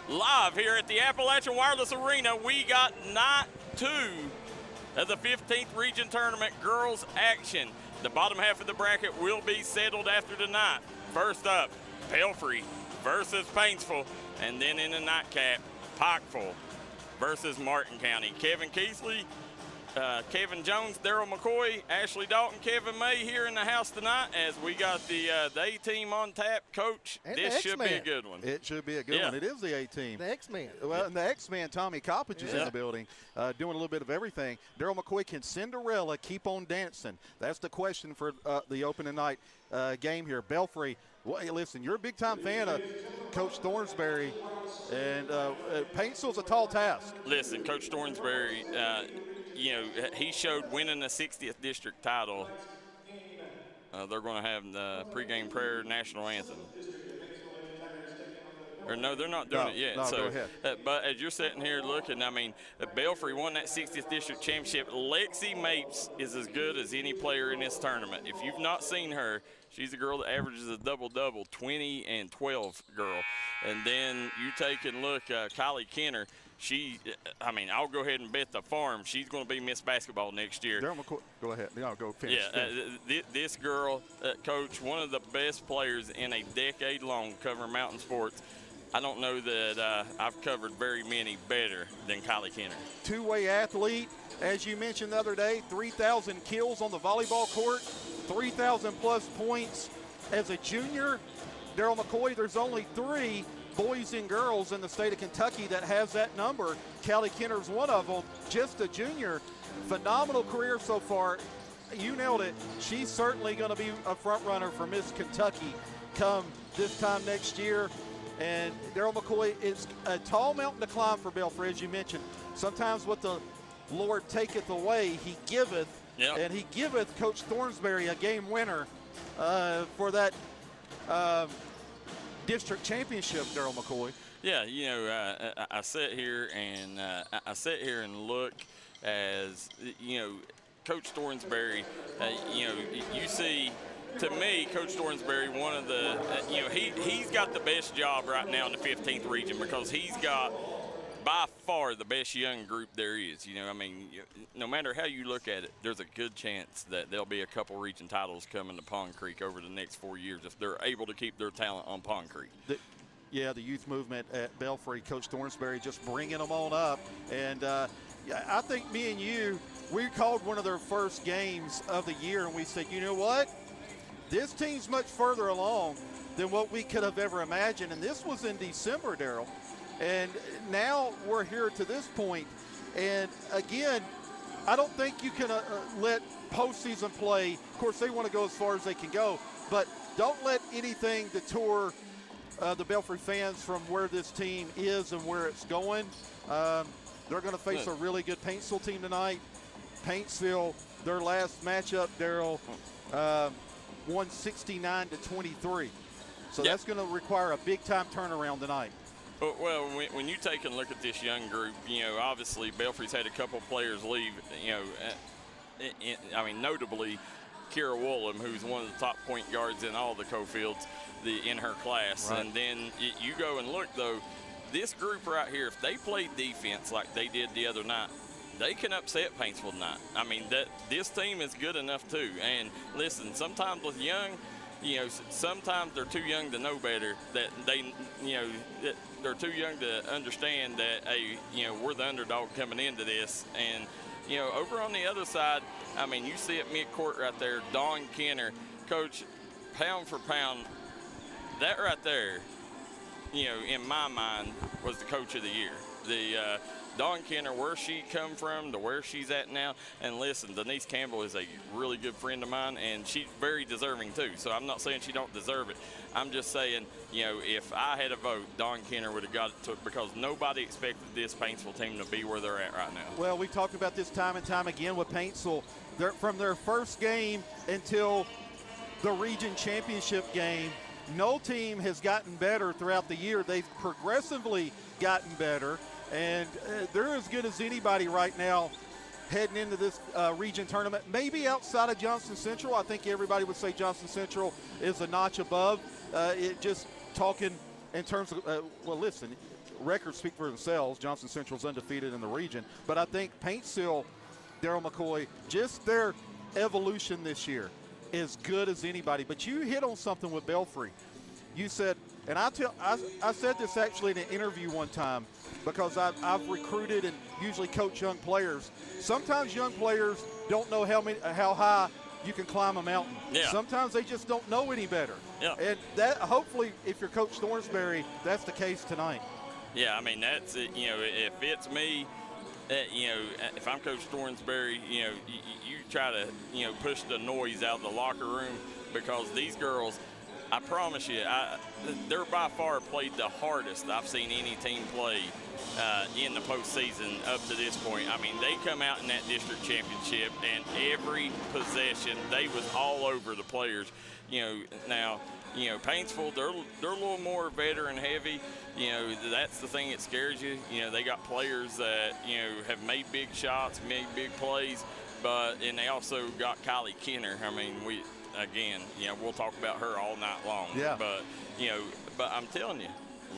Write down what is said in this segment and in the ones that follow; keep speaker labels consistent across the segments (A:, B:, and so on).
A: live here at the Appalachian Wireless Arena. We got night 2 of the 15th Region Tournament girls action. The bottom half of the bracket will be settled after tonight. First up, Pelfrey versus Paintsville, and then in the nightcap, Pikeville versus Martin County. Kevin Keathley, Kevin Jones, Darryl McCoy, Ashley Dalton, Kevin May here in the house tonight as we got the A-team on tap. Coach,
B: and
A: this should be a good one.
C: It should be a good one. It is the A-team.
B: The X-Man.
C: Well, and the X-Man, Tommy Coppage, is in the building, doing a little bit of everything. Darryl McCoy, can Cinderella keep on dancing? That's the question for the opening night game here. Belfry, well, hey, listen, you're a big-time fan of Coach Thornsberry, and Paintsville's a tall task.
A: Listen, Coach Thornsberry, you know, he showed winning the 60th district title. They're going to have the pregame prayer national anthem. Or no, they're not doing it yet.
C: No,
A: so,
C: go ahead.
A: But as you're sitting here looking, I mean, Belfry won that 60th district championship. Lexi Mapes is as good as any player in this tournament. If you've not seen her, she's a girl that averages a double-double, 20 and 12 girl. And then you take and look, Kylie Kenner. I mean, I'll go ahead and bet the farm she's going to be Miss Basketball next year.
C: Darryl McCoy, go ahead. No, go finish.
A: Yeah, this girl, Coach, one of the best players in a decade long covering mountain sports. I don't know that I've covered very many better than Kylie Kenner.
C: Two-way athlete, as you mentioned the other day, 3,000 kills on the volleyball court, 3,000 plus points as a junior. Darryl McCoy, there's only 3 boys and girls in the state of Kentucky that has that number. Callie Kenner's one of them, just a junior. Phenomenal career so far. You nailed it. She's certainly going to be a front runner for Miss Kentucky come this time next year. And Darryl McCoy, it's a tall mountain to climb for Belfry, as you mentioned. Sometimes what the Lord taketh away, he giveth.
A: Yep.
C: And he giveth Coach Thornsberry a game winner for that district championship, Darryl McCoy.
A: Yeah, you know, I sit here and look as, you know, Coach Thornsberry, you know, you see, to me, Coach Thornsberry, one of the, you know, he's got the best job right now in the 15th region because he's got by far the best young group there is. You know, I mean, no matter how you look at it, there's a good chance that there'll be a couple region titles coming to Pond Creek over the next 4 years if they're able to keep their talent on Pond Creek.
C: The youth movement at Belfry, Coach Thornsberry just bringing them on up. And I think me and you, we called one of their first games of the year, and we said, you know what? This team's much further along than what we could have ever imagined. And this was in December, Darryl. And now we're here to this point. And again, I don't think you can let postseason play. Of course, they want to go as far as they can go, but don't let anything detour the Belfry fans from where this team is and where it's going. They're going to face a really good Paintsville team tonight. Paintsville, their last matchup, Darryl, won 69-23. So that's going to require a big-time turnaround tonight.
A: Well, when you take a look at this young group, you know, obviously Belfry's had a couple of players leave, you know, I mean, notably Kira Woolham, who's one of the top point guards in all the Cofields in her class.
C: Right.
A: And then you go and look, though, this group right here, if they play defense like they did the other night, they can upset Paintsville tonight. I mean, this team is good enough, too. And listen, sometimes with young, you know, sometimes they're too young to know better, that they, you know, they're too young to understand that, hey, you know, we're the underdog coming into this. And, you know, over on the other side, I mean, you see it mid-court right there, Dawn Kenner. Coach, pound for pound, that right there, you know, in my mind, was the coach of the year. Dawn Kenner, where she come from to where she's at now. And listen, Denise Campbell is a really good friend of mine, and she's very deserving too. So I'm not saying she don't deserve it. I'm just saying, you know, if I had a vote, Dawn Kenner would have got it to, because nobody expected this Paintsville team to be where they're at right now.
C: Well, we've talked about this time and time again with Paintsville. From their first game until the region championship game, no team has gotten better throughout the year. They've progressively gotten better. And they're as good as anybody right now heading into this region tournament. Maybe outside of Johnson Central. I think everybody would say Johnson Central is a notch above. It just talking in terms of, well, listen, records speak for themselves. Johnson Central's undefeated in the region. But I think Paintsville, Darryl McCoy, just their evolution this year is good as anybody. But you hit on something with Belfry. You said, and I said this actually in an interview one time, because I've recruited and usually coach young players. Sometimes young players don't know how high you can climb a mountain.
A: Yeah.
C: Sometimes they just don't know any better.
A: Yeah.
C: And that, hopefully, if you're Coach Thornsberry, that's the case tonight.
A: Yeah, I mean, that's it. You know, if it's me, you know, if I'm Coach Thornsberry, you know, you try to, you know, push the noise out of the locker room, because these girls, I promise you, they're by far played the hardest I've seen any team play in the postseason up to this point. I mean, they come out in that district championship, and every possession, they was all over the players. You know, now, you know, Paintsville, they're a little more veteran heavy. You know, that's the thing that scares you. You know, they got players that, you know, have made big shots, made big plays, and they also got Kylie Kenner. I mean, again, you know, we'll talk about her all night long.
C: Yeah.
A: But, you know, I'm telling you,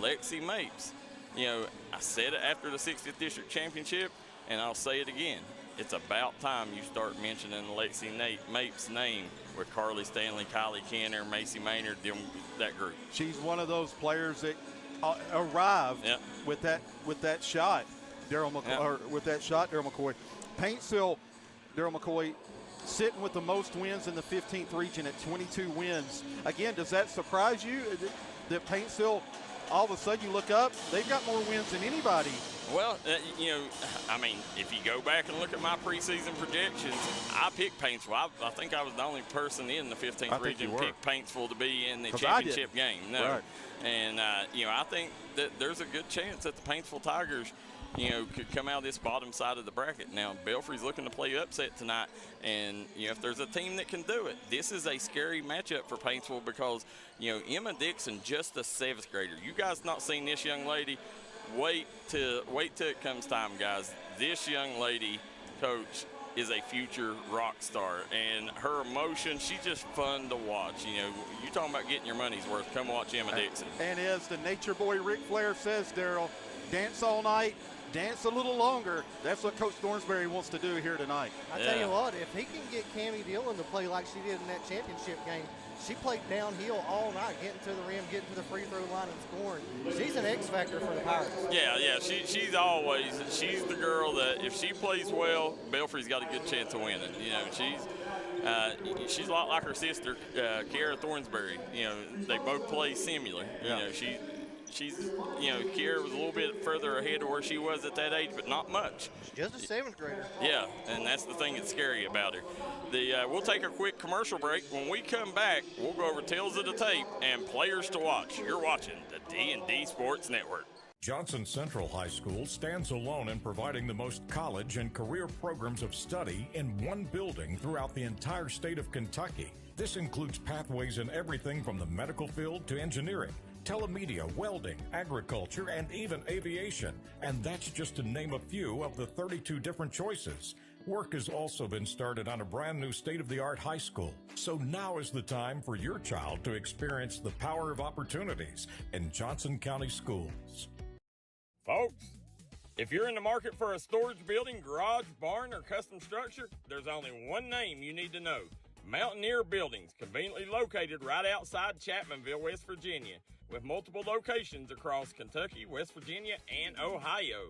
A: Lexi Mapes, you know, I said it after the 60th District Championship, and I'll say it again. It's about time you start mentioning Lexi Mapes' name with Carly Stanley, Kylie Kenner, Macy Maynard, that group.
C: She's one of those players that arrived with that shot, Darryl McCoy. Or with that shot, Darryl McCoy. Paintsville, Darryl McCoy, sitting with the most wins in the 15th region at 22 wins. Again, does that surprise you that Paintsville, all of a sudden you look up, they've got more wins than anybody?
A: Well, you know, I mean, if you go back and look at my preseason projections, I picked Paintsville. I think I was the only person in the 15th region picked Paintsville to be in the championship game. No.
C: Right.
A: And, you know, I think that there's a good chance that the Paintsville Tigers, you know, could come out this bottom side of the bracket. Now, Belfry's looking to play upset tonight, and, you know, if there's a team that can do it, this is a scary matchup for Paintsville, because, you know, Emma Dixon, just a 7th grader. You guys not seen this young lady? Wait till it comes time, guys. This young lady, Coach, is a future rock star, and her emotion, she's just fun to watch. You know, you talking about getting your money's worth, come watch Emma Dixon.
C: And as the nature boy Ric Flair says, Darryl, dance all night, dance a little longer. That's what Coach Thornsberry wants to do here tonight.
B: I tell you what, if he can get Cammie Dillon to play like she did in that championship game, she played downhill all night, getting to the rim, getting to the free throw line and scoring. She's an X factor for the Pirates. Yeah,
A: she's the girl that if she plays well, Belfry's got a good chance of winning. You know, she's a lot like her sister, Kiara Thornsberry. You know, they both play similar.
C: Yeah.
A: You know, she's, you know, Kiara was a little bit further ahead of where she was at that age, but not much.
B: She's just a 7th grader.
A: Yeah, and that's the thing that's scary about her. We'll take a quick commercial break. When we come back, we'll go over Tales of the Tape and Players to Watch. You're watching the D&D Sports Network.
D: Johnson Central High School stands alone in providing the most college and career programs of study in one building throughout the entire state of Kentucky. This includes pathways in everything from the medical field to engineering, telemedia, welding, agriculture, and even aviation. And that's just to name a few of the 32 different choices. Work has also been started on a brand new state-of-the-art high school. So now is the time for your child to experience the power of opportunities in Johnson County schools.
A: Folks, if you're in the market for a storage building, garage, barn, or custom structure, there's only one name you need to know. Mountaineer Buildings, conveniently located right outside Chapmanville, West Virginia, with multiple locations across Kentucky, West Virginia, and Ohio.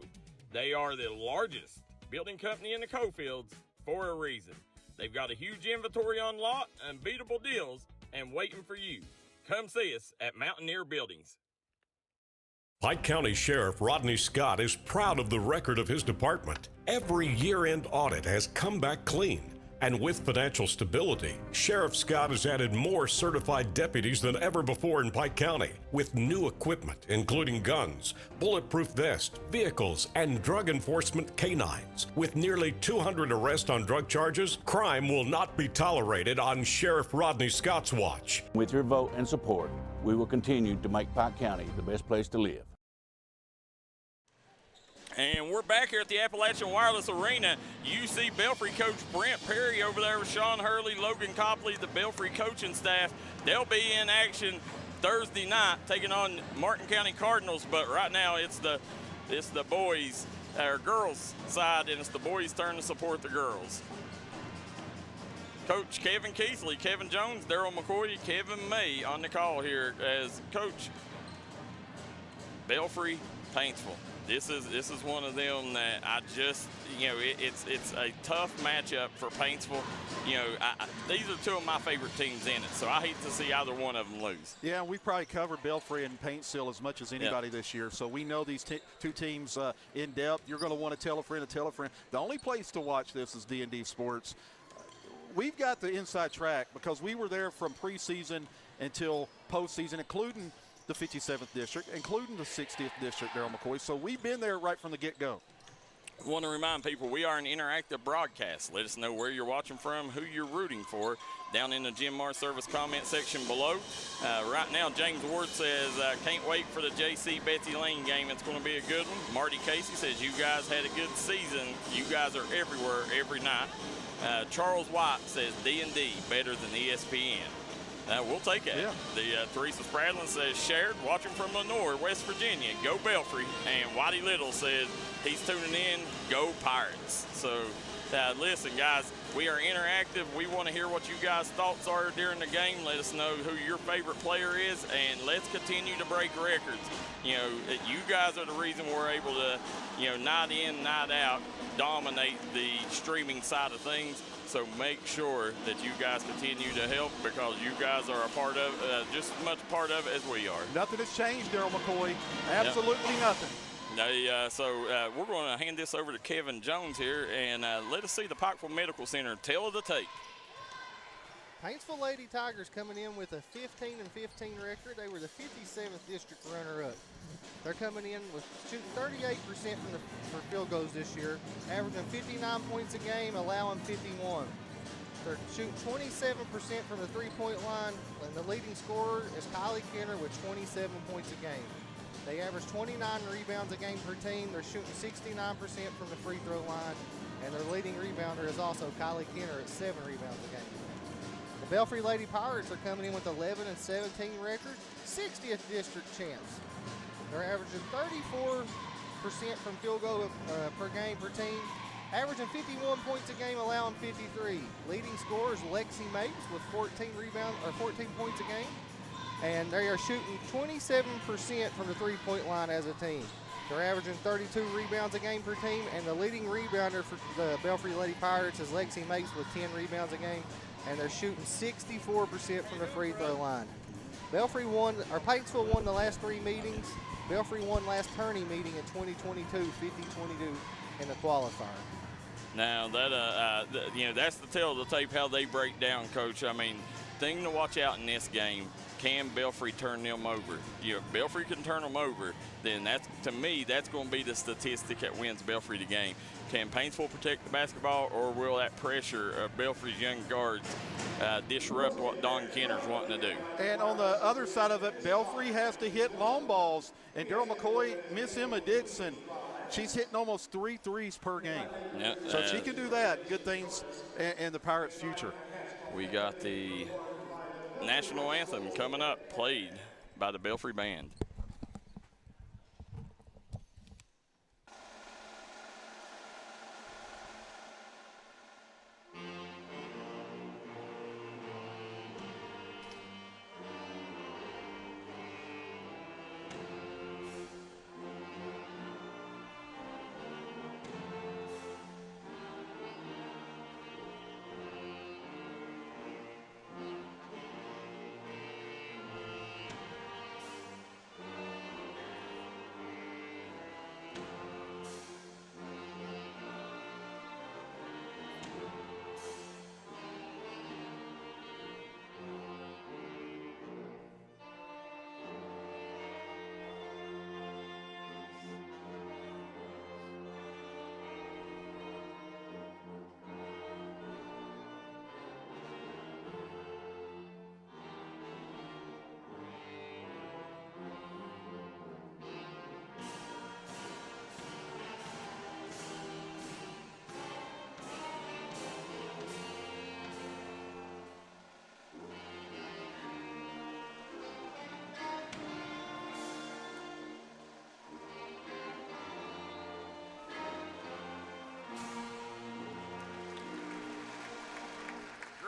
A: They are the largest building company in the coalfields for a reason. They've got a huge inventory on lot, unbeatable deals, and waiting for you. Come see us at Mountaineer Buildings.
D: Pike County Sheriff Rodney Scott is proud of the record of his department. Every year-end audit has come back clean. And with financial stability, Sheriff Scott has added more certified deputies than ever before in Pike County, with new equipment, including guns, bulletproof vests, vehicles, and drug enforcement canines. With nearly 200 arrests on drug charges, crime will not be tolerated on Sheriff Rodney Scott's watch.
E: With your vote and support, we will continue to make Pike County the best place to live.
A: And we're back here at the Appalachian Wireless Arena. You see Belfry coach Brent Perry over there with Sean Hurley, Logan Copley, the Belfry coaching staff. They'll be in action Thursday night taking on Martin County Cardinals, but right now it's the boys, or girls side, and it's the boys' turn to support the girls. Coach Kevin Keathley, Kevin Jones, Darryl McCoy, Kevin May on the call here as Coach. Belfry, Paintsville. This is one of them that I just, it's a tough matchup for Paintsville. These are two of my favorite teams in it, so I hate to see either one of them lose.
C: Yeah, we've probably covered Belfry and Paintsville as much as anybody this year, so we know these two teams in depth. You're going to want to tell a friend to tell a friend. The only place to watch this is D&D Sports. We've got the inside track because we were there from preseason until postseason, including the 57th district, including the 60th district, Darryl McCoy. So we've been there right from the get-go.
A: I want to remind people we are an interactive broadcast. Let us know where you're watching from, who you're rooting for, down in the Jim Mar Service comment section below. Right now, James Ward says, can't wait for the JC Betsy Lane game. It's going to be a good one. Marty Casey says, you guys had a good season. You guys are everywhere every night. Charles White says, D&D better than ESPN. We'll take it. Yeah. The Teresa Spradlin says, shared, watching from Lenore, West Virginia, go Belfry. And Whitey Little says he's tuning in, go Pirates. So listen, guys, we are interactive. We want to hear what you guys' thoughts are during the game. Let us know who your favorite player is, and let's continue to break records. You guys are the reason we're able to, night in, night out, dominate the streaming side of things. So make sure that you guys continue to help because you guys are a part of, just as much a part of it as we are.
C: Nothing has changed, Darryl McCoy. Absolutely nothing.
A: So we're going to hand this over to Kevin Jones here, and let us see the Pikeville Medical Center tell of the tape.
B: Paintsville Lady Tigers coming in with a 15-15 record. They were the 57th district runner-up. They're coming in with shooting 38% for field goals this year, averaging 59 points a game, allowing 51. They're shooting 27% from the three-point line, and the leading scorer is Kylie Kenner with 27 points a game. They average 29 rebounds a game per team. They're shooting 69% from the free throw line, and their leading rebounder is also Kylie Kenner at 7 rebounds a game. The Belfry Lady Pirates are coming in with 11-17 record, 60th district champs. They're averaging 34% from field goal per game per team, averaging 51 points a game, allowing 53. Leading scorers Lexi Mapes with 14 points a game, and they are shooting 27% from the three-point line as a team. They're averaging 32 rebounds a game per team, and the leading rebounder for the Belfry Lady Pirates is Lexi Mapes with 10 rebounds a game, and they're shooting 64% from the free throw line. Paintsville won the last 3 meetings. Belfry won last tourney meeting in 2022, 50-22 in the qualifier.
A: Now that's the tale of the tape how they break down, Coach. I mean, thing to watch out in this game. Can Belfry turn them over? If Belfry can turn them over, then to me, that's going to be the statistic that wins Belfry the game. Can Paintsville protect the basketball, or will that pressure of Belfry's young guards disrupt what Don Kenner's wanting to do?
C: And on the other side of it, Belfry has to hit long balls. And Darryl McCoy, Miss Emma Dixon, she's hitting almost 3 threes per game.
A: Yeah,
C: so she can do that. Good things in the Pirates' future.
A: We got the national anthem coming up, played by the Belfry Band.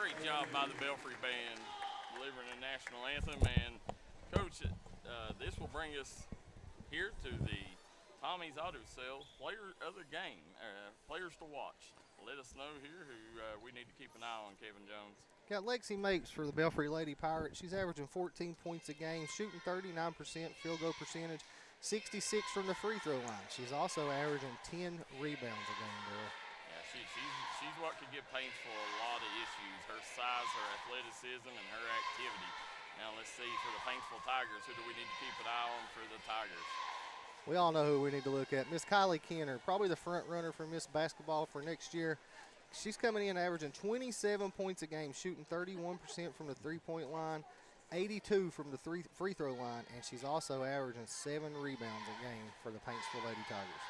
A: great job by the Belfry Band delivering the national anthem. And, Coach, this will bring us here to the Tommy's Auto Sales player of the game, players to watch. Let us know here who we need to keep an eye on, Kevin Jones.
B: Got Lexi Mapes for the Belfry Lady Pirates. She's averaging 14 points a game, shooting 39% field goal percentage, 66 from the free throw line. She's also averaging 10 rebounds a game, Darryl.
A: Yeah, she's what could give Paintsville a lot of issues. Her size, her athleticism, and her activity. Now let's see for the Paintsville Tigers, who do we need to keep an eye on for the Tigers?
B: We all know who we need to look at. Miss Kylie Kenner, probably the front runner for Miss Basketball for next year. She's coming in averaging 27 points a game, shooting 31% from the three-point line, 82 from the free throw line, and she's also averaging 7 rebounds a game for the Paintsville Lady Tigers.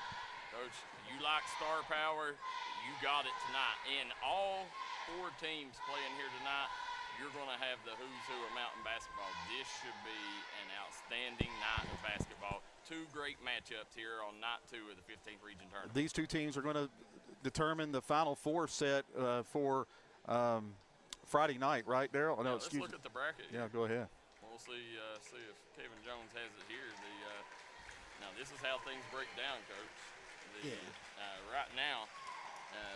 A: Coach, you like star power, you got it tonight. And all 4 teams playing here tonight, you're going to have the who's who of mountain basketball. This should be an outstanding night of basketball. 2 great matchups here on night 2 of the 15th region tournament.
C: These 2 teams are going to determine the Final Four set for Friday night, right, Darryl?
A: Yeah, let's look at the bracket.
C: Yeah, go ahead.
A: We'll see if Kevin Jones has it here. Now, this is how things break down, Coach. Right now,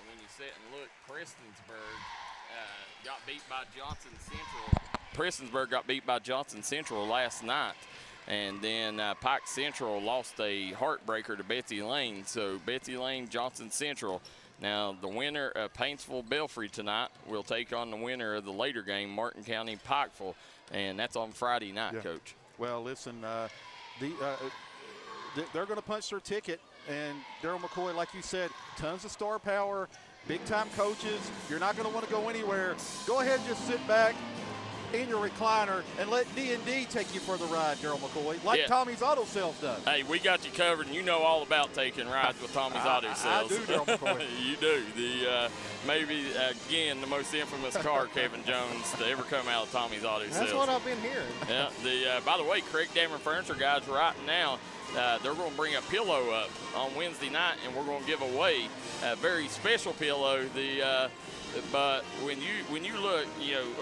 A: when you sit and look, Prestonsburg got beat by Johnson Central. Prestonsburg got beat by Johnson Central last night. And then Pike Central lost a heartbreaker to Betsy Lane. So Betsy Lane, Johnson Central. Now the winner of Paintsville Belfry tonight will take on the winner of the later game, Martin County Pikeville. And that's on Friday night, Coach.
C: Well, listen, they're going to punch their ticket. And Darryl McCoy, like you said, tons of star power, big-time coaches. You're not going to want to go anywhere. Go ahead and just sit back in your recliner and let D&D take you for the ride, Darryl McCoy, like Tommy's Auto Sales does.
A: Hey, we got you covered, and you know all about taking rides with Tommy's Auto Sales.
C: I do, Darryl McCoy.
A: You do. Maybe, again, the most infamous car, Kevin Jones, to ever come out of Tommy's Auto Sales.
B: That's what I've been hearing.
A: Yeah. By the way, Craig Dameron Furniture guys right now, they're going to bring a pillow up on Wednesday night, and we're going to give away a very special pillow. But when you look,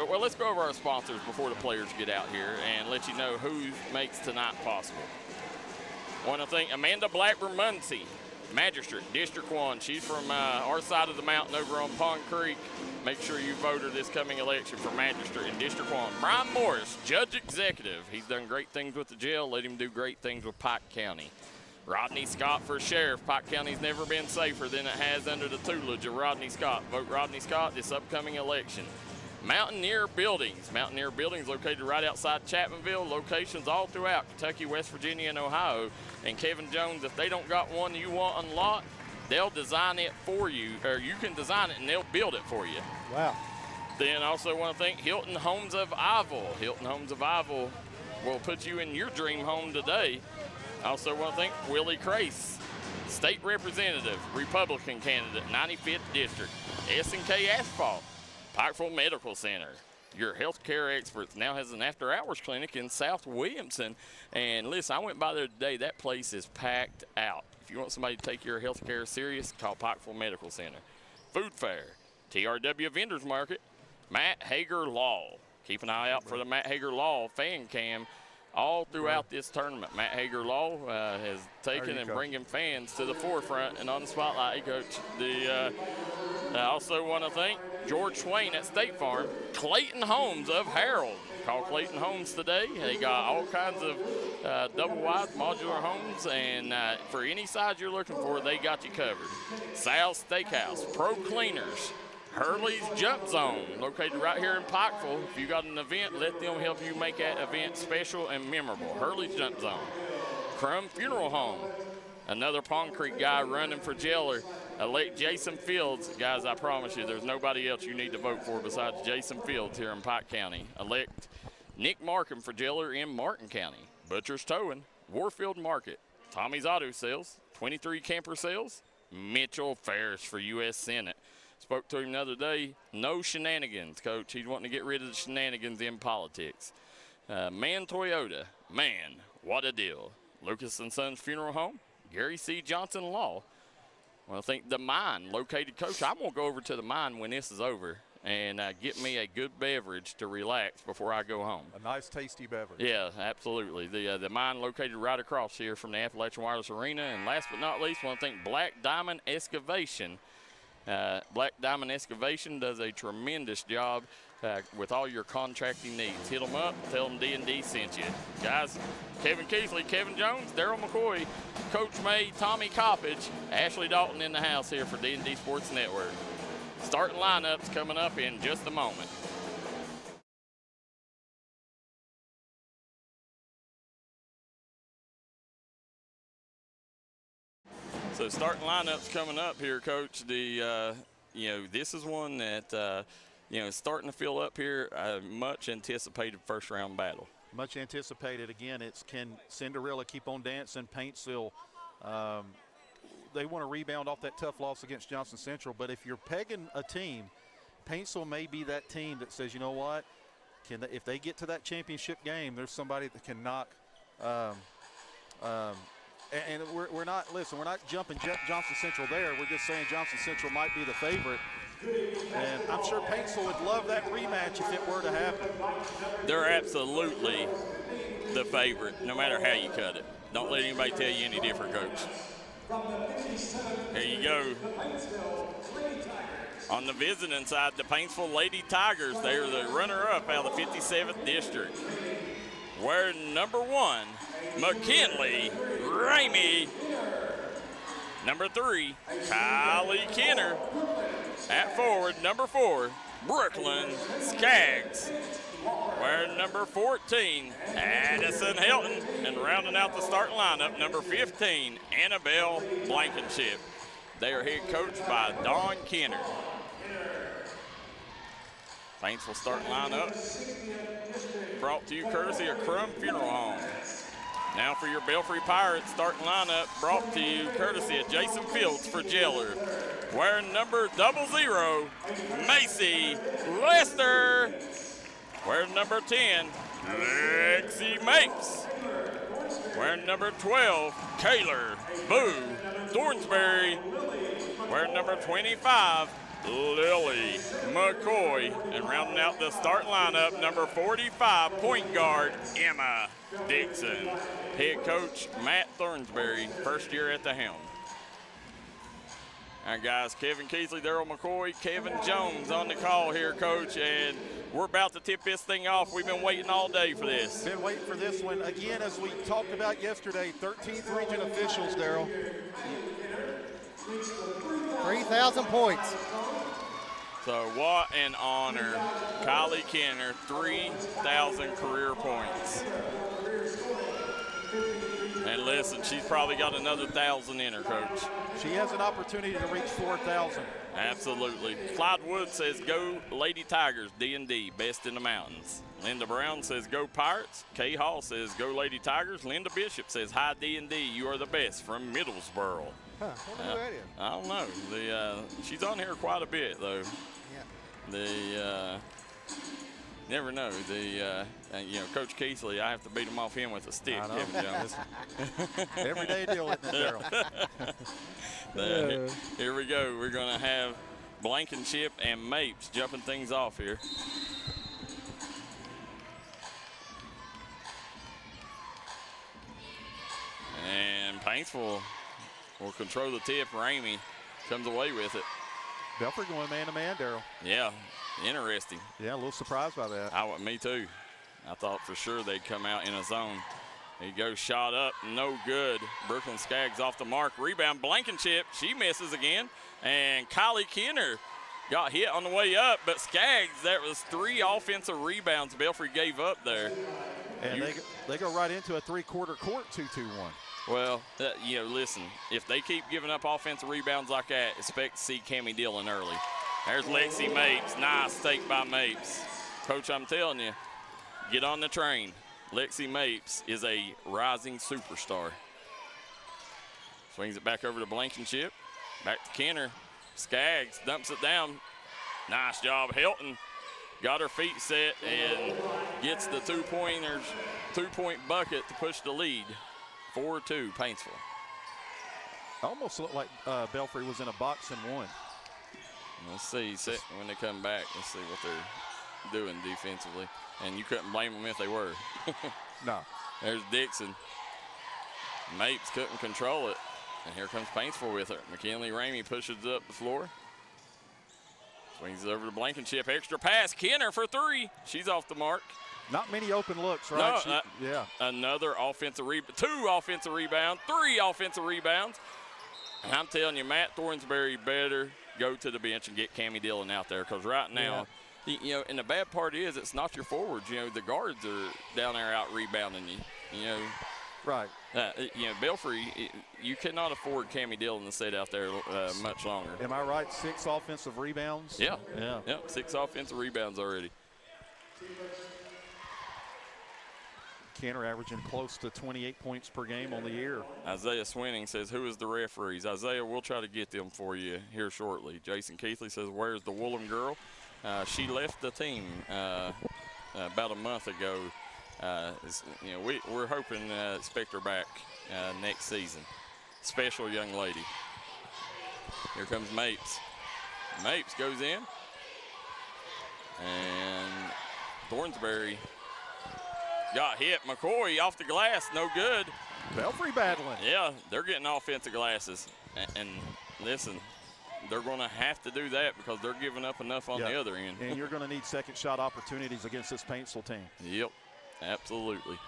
A: well, let's go over our sponsors before the players get out here and let you know who makes tonight possible. Want to thank Amanda Blackburn-Muncie, Magistrate, District 1. She's from our side of the mountain over on Pond Creek. Make sure you vote her this coming election for Magistrate in District 1. Brian Morris, Judge Executive. He's done great things with the jail. Let him do great things with Pike County. Rodney Scott for sheriff. Pike County's never been safer than it has under the tutelage of Rodney Scott. Vote Rodney Scott this upcoming election. Mountaineer Buildings. Mountaineer Buildings located right outside Chapmanville. Locations all throughout Kentucky, West Virginia, and Ohio. And Kevin Jones, if they don't got one you want on lot, they'll design it for you, or you can design it and they'll build it for you.
B: Wow.
A: Then also want to thank Hilton Homes of Iville. Hilton Homes of Iville will put you in your dream home today. Also want to thank Willie Crace, State Representative, Republican candidate, 95th District, S&K Asphalt, Pikeville Medical Center. Your healthcare experts now has an after-hours clinic in South Williamson. And listen, I went by there today. That place is packed out. If you want somebody to take your healthcare serious, call Pikeville Medical Center. Food Fair, TRW Vendors Market, Matt Hager Law. Keep an eye out for the Matt Hager Law fan cam all throughout this tournament. Matt Hager Law has taken and bringing fans to the forefront and on the spotlight. Hey, Coach. I also want to thank George Swain at State Farm, Clayton Homes of Harold. Call Clayton Homes today. They got all kinds of double-wide modular homes, and for any size you're looking for, they got you covered. Sal's Steakhouse, Pro Cleaners, Hurley's Jump Zone, located right here in Pikeville. If you got an event, let them help you make that event special and memorable. Hurley's Jump Zone. Crum Funeral Home, another Pond Creek guy running for jailer. Elect Jason Fields. Guys, I promise you, there's nobody else you need to vote for besides Jason Fields here in Pike County. Elect Nick Markham for jailer in Martin County. Butcher's Towing, Warfield Market, Tommy's Auto Sales, 23 Camper Sales, Mitchell Ferris for U.S. Senate. Spoke to him the other day. No shenanigans, Coach. He's wanting to get rid of the shenanigans in politics. Man Toyota. Man, what a deal. Lucas & Sons Funeral Home. Gary C. Johnson Law. Well, I think the mine located, Coach, I'm going to go over to the mine when this is over and get me a good beverage to relax before I go home.
C: A nice, tasty beverage.
A: Yeah, absolutely. The mine located right across here from the Appalachian Wireless Arena. And last but not least, I want to thank Black Diamond Excavation. Black Diamond Excavation does a tremendous job with all your contracting needs. Hit them up, tell them D&D sent you. Guys, Kevin Keathley, Kevin Jones, Darryl McCoy, Coach May, Tommy Coppage, Ashley Dalton in the house here for D&D Sports Network. Starting lineups coming up in just a moment. So starting lineups coming up here, Coach. This is one that is starting to fill up here. A much anticipated first round battle.
C: Much anticipated. Again, it's can Cinderella keep on dancing? Paintsville. They want to rebound off that tough loss against Johnson Central, but if you're pegging a team, Paintsville may be that team that says, you know what, if they get to that championship game, there's somebody that can knock. And we're not jumping Johnson Central there. We're just saying Johnson Central might be the favorite. And I'm sure Paintsville would love that rematch if it were to happen.
A: They're absolutely the favorite, no matter how you cut it. Don't let anybody tell you any different, Coach. There you go. On the visiting side, the Paintsville Lady Tigers. They're the runner-up out of the 57th District. Where number 1, McKinley Ramey. Number 3, Kylie Kenner. At forward, number 4, Brooklyn Skaggs. Wearing number 14, Addison Hilton. And rounding out the starting lineup, number 15, Annabelle Blankenship. They are head coached by Dawn Kenner. Paintsville starting lineup. Brought to you courtesy of Crum Funeral Home. Now for your Belfry Pirates starting lineup, brought to you courtesy of Jason Fields for Jailer. Wearing number 00, Macy Lester. Wearing number 10, Lexi Mapes. Wearing number 12, Kaylor Boo Thornsberry. Wearing number 25, Lily McCoy. And rounding out the start lineup, number 45, point guard, Emma Dixon. Head coach, Matt Thornsberry, first year at the helm. All right, guys, Kevin Keathley, Darryl McCoy, Kevin Jones on the call here, Coach, and we're about to tip this thing off. We've been waiting all day for this.
C: Been waiting for this one. Again, as we talked about yesterday, 13th region officials, Darryl.
B: 3,000 points.
A: So what an honor. Kylie Kenner, 3,000 career points. And listen, she's probably got another 1,000 in her, Coach.
C: She has an opportunity to reach 4,000.
A: Absolutely. Clyde Wood says, go Lady Tigers, D&D, best in the mountains. Linda Brown says, go Pirates. Kay Hall says, go Lady Tigers. Linda Bishop says, hi D&D, you are the best from Middlesboro.
B: Huh, what who that is?
A: I don't know. She's on here quite a bit, though.
B: Yeah.
A: Never know. Coach Keathley, I have to beat him off him with a stick, Kevin Jones.
C: Everyday deal with it, Darryl.
A: Here we go. We're going to have Blankenship and Mapes jumping things off here. And Paintsville will control the tip. Ramey comes away with it.
C: Belfry going man-to-man, Darryl.
A: Yeah, interesting.
C: Yeah, a little surprised by that.
A: Me too. I thought for sure they'd come out in a zone. He goes shot up, no good. Brooklyn Skaggs off the mark. Rebound, Blankenship. She misses again. And Kylie Kenner got hit on the way up, but Skaggs, that was 3 offensive rebounds Belfry gave up there.
C: And they go right into a three-quarter court 2-2-1.
A: Well, listen, if they keep giving up offensive rebounds like that, expect to see Cammie Dillon early. There's Lexi Mapes. Nice take by Mapes. Coach, I'm telling you, get on the train. Lexi Mapes is a rising superstar. Swings it back over to Blankenship. Back to Kenner. Skaggs dumps it down. Nice job, Hilton. Got her feet set and gets the two-point bucket to push the lead. 4-2, Paintsville.
C: Almost looked like Belfry was in a box and one.
A: Let's see when they come back. Let's see what they're doing defensively. And you couldn't blame them if they were.
C: No.
A: There's Dixon. Mapes couldn't control it. And here comes Paintsville with it. McKinley Ramey pushes it up the floor. Swings it over to Blankenship. Extra pass. Kenner for 3. She's off the mark.
C: Not many open looks, right?
A: No,
C: yeah.
A: Another offensive rebound. 2 offensive rebounds. 3 offensive rebounds. And I'm telling you, Matt Thornsberry better go to the bench and get Cammie Dillon out there, because right now, you know, and the bad part is it's not your forwards. You know, the guards are down there out rebounding you. You know,
C: right.
A: You know, Belfry, you cannot afford Cammie Dillon to sit out there much longer.
C: Am I right? 6 offensive rebounds?
A: Yeah.
C: Yeah.
A: Yep, 6 offensive rebounds already.
C: Kenner averaging close to 28 points per game on the year.
A: Isaiah Swinning says, who is the referees? Isaiah, we'll try to get them for you here shortly. Jason Keathley says, where's the Woolham girl? She left the team about a month ago. You know, we're hoping to expect her back next season. Special young lady. Here comes Mapes. Mapes goes in. And Thornsberry got hit. McCoy off the glass, no good.
C: Belfry battling.
A: Yeah, they're getting offensive glasses. And listen, they're going to have to do that because they're giving up enough on the other end.
C: And you're going to need second shot opportunities against this Paintsville team.
A: Yep, absolutely.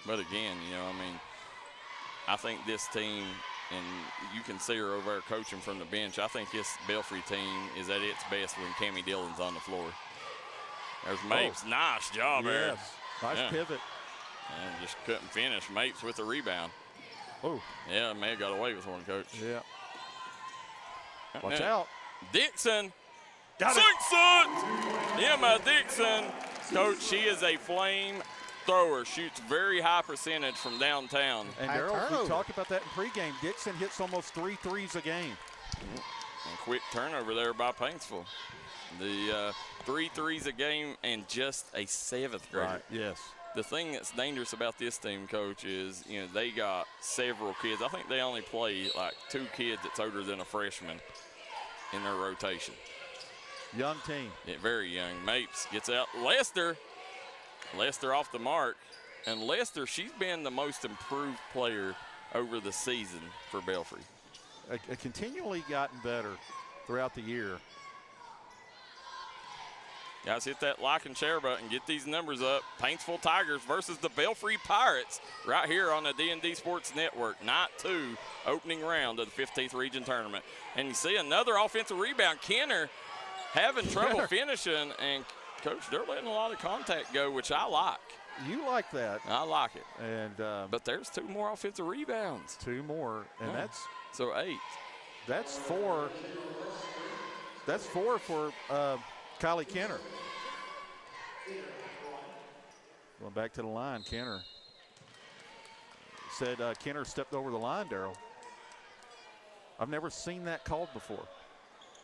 A: But again, you know, I mean, I think this team, and you can see her over there coaching from the bench, I think this Belfry team is at its best when Cammie Dillon's on the floor. There's Mapes. Oh. Nice job there.
C: Yes. Nice pivot.
A: And just couldn't finish. Mapes with the rebound.
C: Oh.
A: Yeah, may have got away with one, Coach.
C: Yeah. Watch out.
A: Dixon.
C: Got it.
A: Emma Dixon. Coach, she is a flame thrower. Shoots very high percentage from downtown.
C: And Darryl, we talked about that in pregame. Dixon hits almost 3 threes a game.
A: And quick turnover there by Paintsville. The 3 threes a game and just a 7th grader.
C: Right, yes.
A: The thing that's dangerous about this team, Coach, is, you know, they got several kids. I think they only play like 2 kids that's older than a freshman in their rotation.
C: Young team.
A: Yeah, very young. Mapes gets out. Lester off the mark. And Lester, she's been the most improved player over the season for Belfry.
C: Continually gotten better throughout the year.
A: Guys, hit that like and share button. Get these numbers up. Paintsville Tigers versus the Belfry Pirates right here on the D&D Sports Network. Night 2, opening round of the 15th Region Tournament. And you see another offensive rebound. Kenner having trouble finishing. And, Coach, they're letting a lot of contact go, which I like.
C: You like that.
A: I like it.
C: And
A: but there's 2 more offensive rebounds.
C: 2 more. And that's –
A: so 8.
C: That's 4. That's 4 for Kylie Kenner. Going back to the line, Kenner said Kenner stepped over the line, Darryl. I've never seen that called before.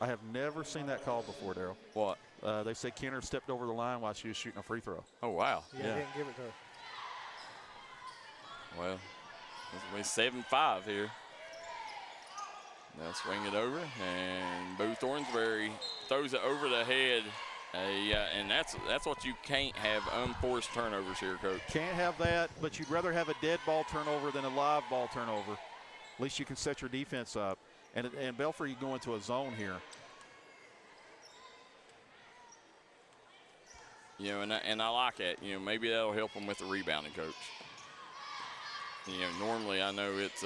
C: I have never seen that called before, Darryl.
A: What?
C: They said Kenner stepped over the line while she was shooting a free throw.
A: Oh, wow.
B: Yeah, didn't give it to her.
A: Well, it's going to be 7-5 here. Now swing it over, and Boo Thornsberry throws it over the head. And that's what you can't have, unforced turnovers here, Coach.
C: Can't have that, but you'd rather have a dead ball turnover than a live ball turnover. At least you can set your defense up. And Belfry go into a zone here.
A: You know, and I like that. You know, maybe that'll help them with the rebounding, Coach. You know, normally I know it's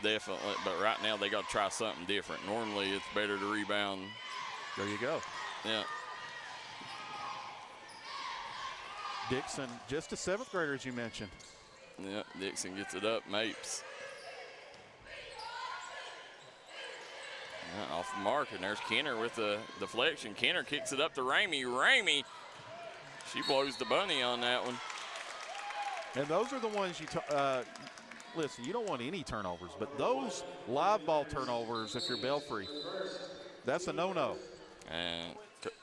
A: definitely, but right now they got to try something different. Normally it's better to rebound.
C: There you go.
A: Yeah.
C: Dixon, just a 7th grader, as you mentioned.
A: Yeah, Dixon gets it up. Mapes. Off the mark, and there's Kenner with the deflection. Kenner kicks it up to Ramey. Ramey, she blows the bunny on that one.
C: And those are the ones you listen, you don't want any turnovers, but those live ball turnovers, if you're Belfry, that's a no-no.
A: And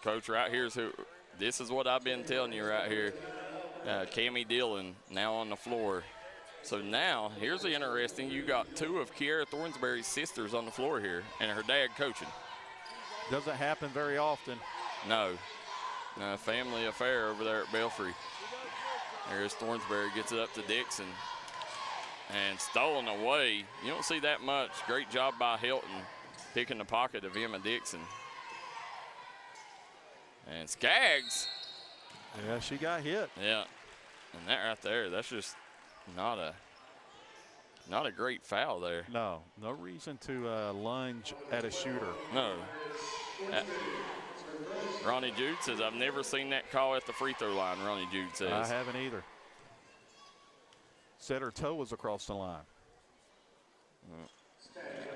A: Coach, right here's who. This is what I've been telling you right here. Cammie Dillon now on the floor. So now, here's the interesting. You got two of Kiara Thornsberry's sisters on the floor here, and her dad coaching.
C: Doesn't happen very often.
A: No. No, family affair over there at Belfry. There's Thornsberry, gets it up to Dixon. And stolen away. You don't see that much. Great job by Hilton picking the pocket of Emma Dixon. And Skaggs.
C: Yeah, she got hit.
A: Yeah. And that right there, that's just not a great foul there.
C: No reason to lunge at a shooter.
A: No. Ronnie Jude says, I've never seen that call at the free throw line, Ronnie Jude says.
C: I haven't either. Said her toe was across the line.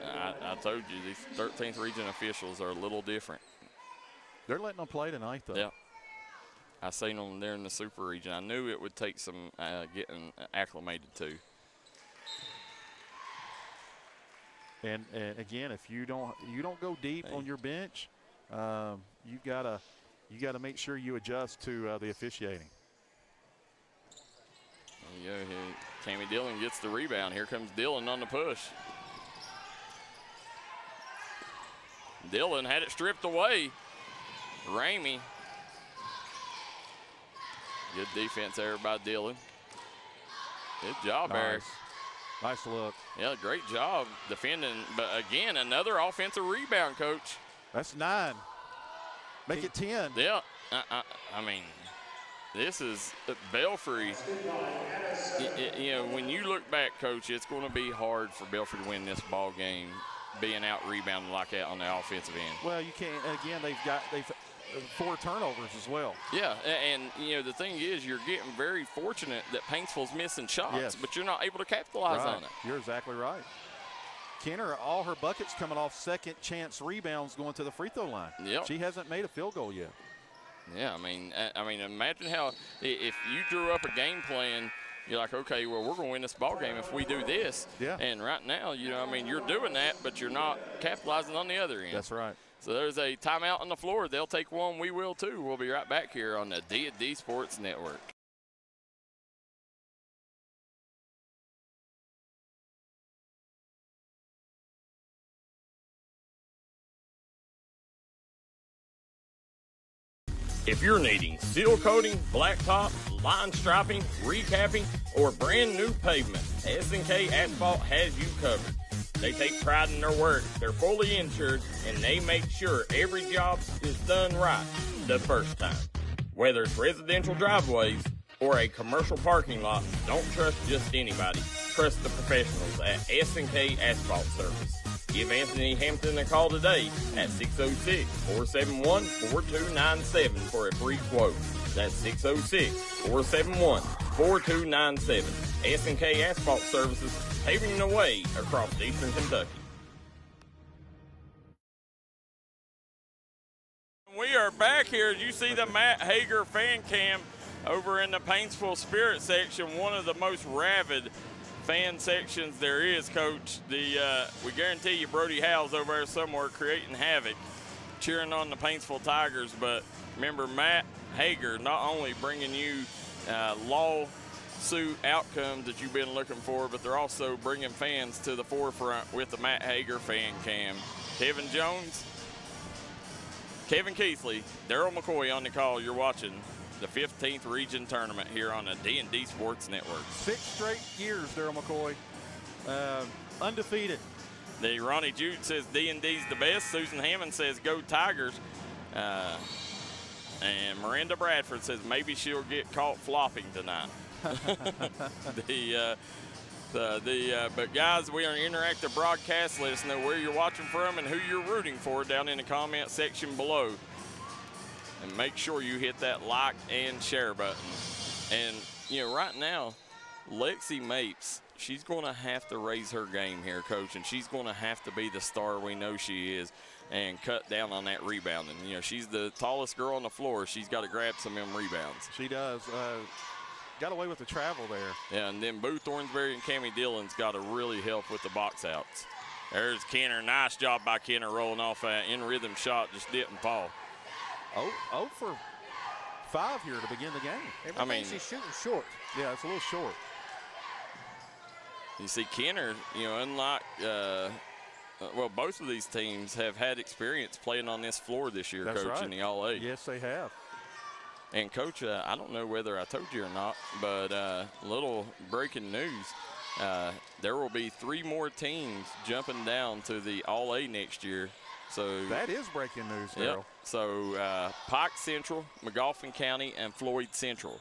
A: I told you, these 13th region officials are a little different.
C: They're letting them play tonight, though.
A: Yeah. I seen them there in the super region. I knew it would take some getting acclimated to.
C: And again, if you don't go deep on your bench, you gotta make sure you adjust to the officiating.
A: There you go. Tammy Dillon gets the rebound. Here comes Dillon on the push. Dillon had it stripped away. Ramey. Good defense there by Dillon. Good job, Eric.
C: Nice look.
A: Yeah, great job defending. But again, another offensive rebound, Coach.
C: That's 9. Make it 10.
A: Yeah. I mean, this is Belfry. You know, when you look back, Coach, it's going to be hard for Belfry to win this ball game, being out rebounded like that on the offensive end.
C: Well, you can't. Again, they've 4 turnovers as well.
A: Yeah, and you know the thing is, you're getting very fortunate that Paintsville's missing shots, but you're not able to capitalize on it.
C: You're exactly right. Kenner, all her buckets coming off second chance rebounds going to the free throw line.
A: Yep.
C: She hasn't made a field goal yet.
A: Yeah, I mean, imagine how if you drew up a game plan, you're like, okay, well, we're going to win this ball game if we do this.
C: Yeah.
A: And right now, you know, I mean, you're doing that, but you're not capitalizing on the other end.
C: That's right.
A: So there's a timeout on the floor. They'll take one. We will too. We'll be right back here on the D&D Sports Network. If you're needing seal coating, blacktop, line striping, recapping, or brand new pavement, S&K Asphalt has you covered. They take pride in their work, they're fully insured, and they make sure every job is done right the first time. Whether it's residential driveways or a commercial parking lot, don't trust just anybody. Trust the professionals at S&K Asphalt Service. Give Anthony Hampton a call today at 606-471-4297 for a free quote. That's 606-471-4297. S&K Asphalt Services, paving the way across eastern Kentucky. We are back here. As you see the Matt Hager fan cam over in the Paintsville Spirit section, one of the most rabid fan sections there is, Coach. We guarantee you Brody Howell's over there somewhere creating havoc, cheering on the Paintsville Tigers. But remember, Matt Hager not only bringing you lawsuit outcomes that you've been looking for, but they're also bringing fans to the forefront with the Matt Hager fan cam. Kevin Jones, Kevin Keathley, Darryl McCoy on the call. You're watching the 15th Region Tournament here on the D&D Sports Network.
C: 6 straight years, Darryl McCoy, undefeated.
A: The Ronnie Jude says D&D's the best. Susan Hammond says go Tigers. And Miranda Bradford says maybe she'll get caught flopping tonight. But guys, we are an interactive broadcast. Let us know where you're watching from and who you're rooting for down in the comment section below. And make sure you hit that like and share button. And, you know, right now, Lexi Mapes, she's going to have to raise her game here, Coach, and she's going to have to be the star we know she is and cut down on that rebounding. You know, she's the tallest girl on the floor. She's got to grab some of them rebounds.
C: She does. Got away with the travel there.
A: Yeah, and then Boo Thornsberry and Cammie Dillon's got to really help with the box outs. There's Kenner. Nice job by Kenner rolling off an in-rhythm shot, just didn't fall.
C: 0 for 5 here to begin the game.
B: She's shooting short.
C: Yeah, it's a little short.
A: You see Kenner, unlike both of these teams have had experience playing on this floor this year,
C: That's
A: Coach,
C: right.
A: in the All-A.
C: Yes, they have.
A: And, Coach, I don't know whether I told you or not, but little breaking news. There will be 3 more teams jumping down to the All-A next year. So
C: that is breaking news, Darryl.
A: Yep. So Pike Central, McGoffin County, and Floyd Central.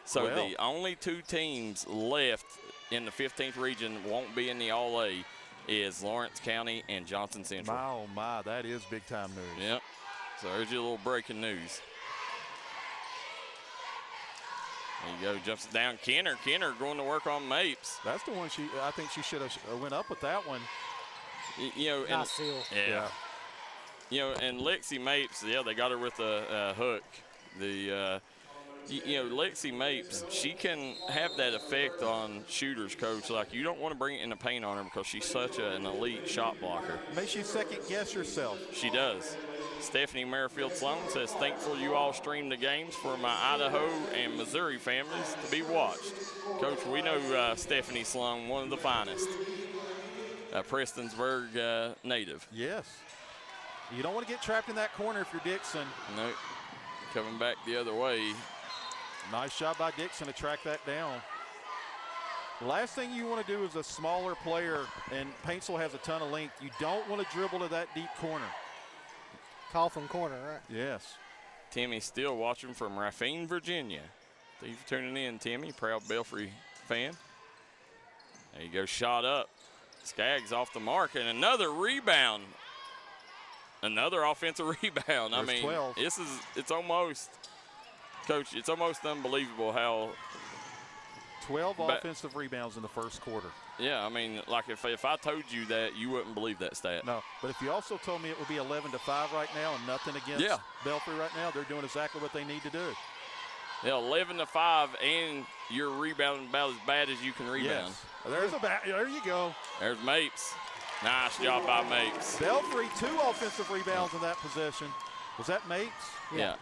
A: So the only 2 teams left in the 15th region won't be in the All-A is Lawrence County and Johnson Central.
C: My, oh my, that is big-time news.
A: Yep. So there's your little breaking news. There you go, jumps it down. Kenner going to work on Mapes.
C: That's the one I think she should have went up with that one.
B: Nice seal.
A: Yeah. And Lexi Mapes, they got her with a hook. Lexi Mapes, she can have that effect on shooters, Coach. Like, you don't want to bring it in the paint on her because she's such an elite shot blocker.
C: Makes you second-guess yourself.
A: She does. Stephanie Merrifield Sloan says, thankful you all stream the games for my Idaho and Missouri families to be watched. Coach, we know Stephanie Sloan, one of the finest. Prestonsburg native.
C: Yes. You don't want to get trapped in that corner if you're Dixon.
A: Nope. Coming back the other way.
C: Nice job by Dixon to track that down. The last thing you want to do is a smaller player, and Paintsville has a ton of length. You don't want to dribble to that deep corner.
B: Coffin corner, right?
C: Yes.
A: Timmy Steele watching from Raffine, Virginia. Thank you for tuning in, Timmy. Proud Belfry fan. There you go, shot up. Skaggs off the mark, and another rebound. Another offensive rebound.
C: There's 12.
A: It's almost, Coach, it's almost unbelievable how
C: 12 offensive rebounds in the first quarter.
A: Yeah, I mean, like if I told you that, you wouldn't believe that stat.
C: No, but if you also told me it would be 11-5 right now and nothing against Belfry right now, they're doing exactly what they need to do.
A: Yeah, 11-5, and you're rebounding about as bad as you can rebound.
C: Yes. There you go.
A: There's Mapes. Nice job by Mapes.
C: Belfry, 2 offensive rebounds in that possession. Was that Mapes?
A: Yeah.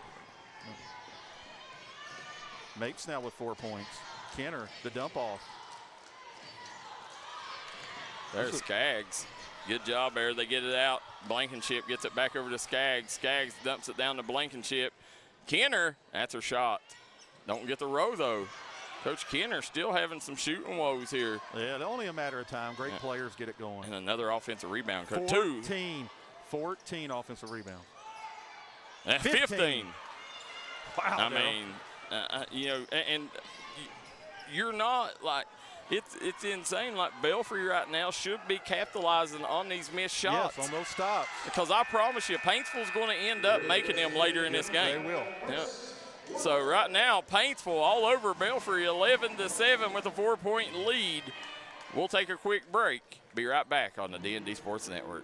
C: Mapes now with 4 points. Kenner, the dump off.
A: There's Skaggs. Good job there. They get it out. Blankenship gets it back over to Skaggs. Skaggs dumps it down to Blankenship. Kenner, that's her shot. Don't get the row, though. Coach Kenner still having some shooting woes here.
C: Yeah, only a matter of time. Great players get it going.
A: And another offensive rebound.
C: 14 offensive rebounds.
A: And 15.
C: Wow.
A: I mean, and you're not like, it's insane. Like, Belfry right now should be capitalizing on these missed shots.
C: Yes, on those stops.
A: Because I promise you, Paintsville's going to end up making them later in this game.
C: They will.
A: Yeah. So right now, Paintsville all over Belfry, 11-7 with a 4-point lead. We'll take a quick break. Be right back on the D&D Sports Network.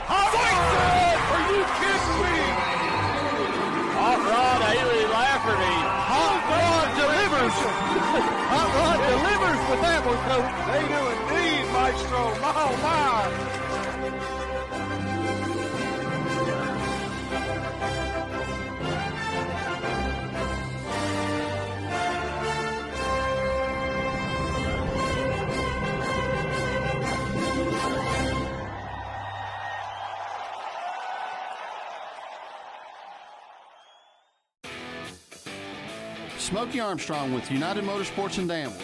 F: Are you kidding me?
A: Hot Rod Haley Lafferty.
F: Hot Rod delivers. Hot Rod delivers with that one, Coach. They do indeed, Maestro. My.
G: Smokey Armstrong with United Motorsports in Danville.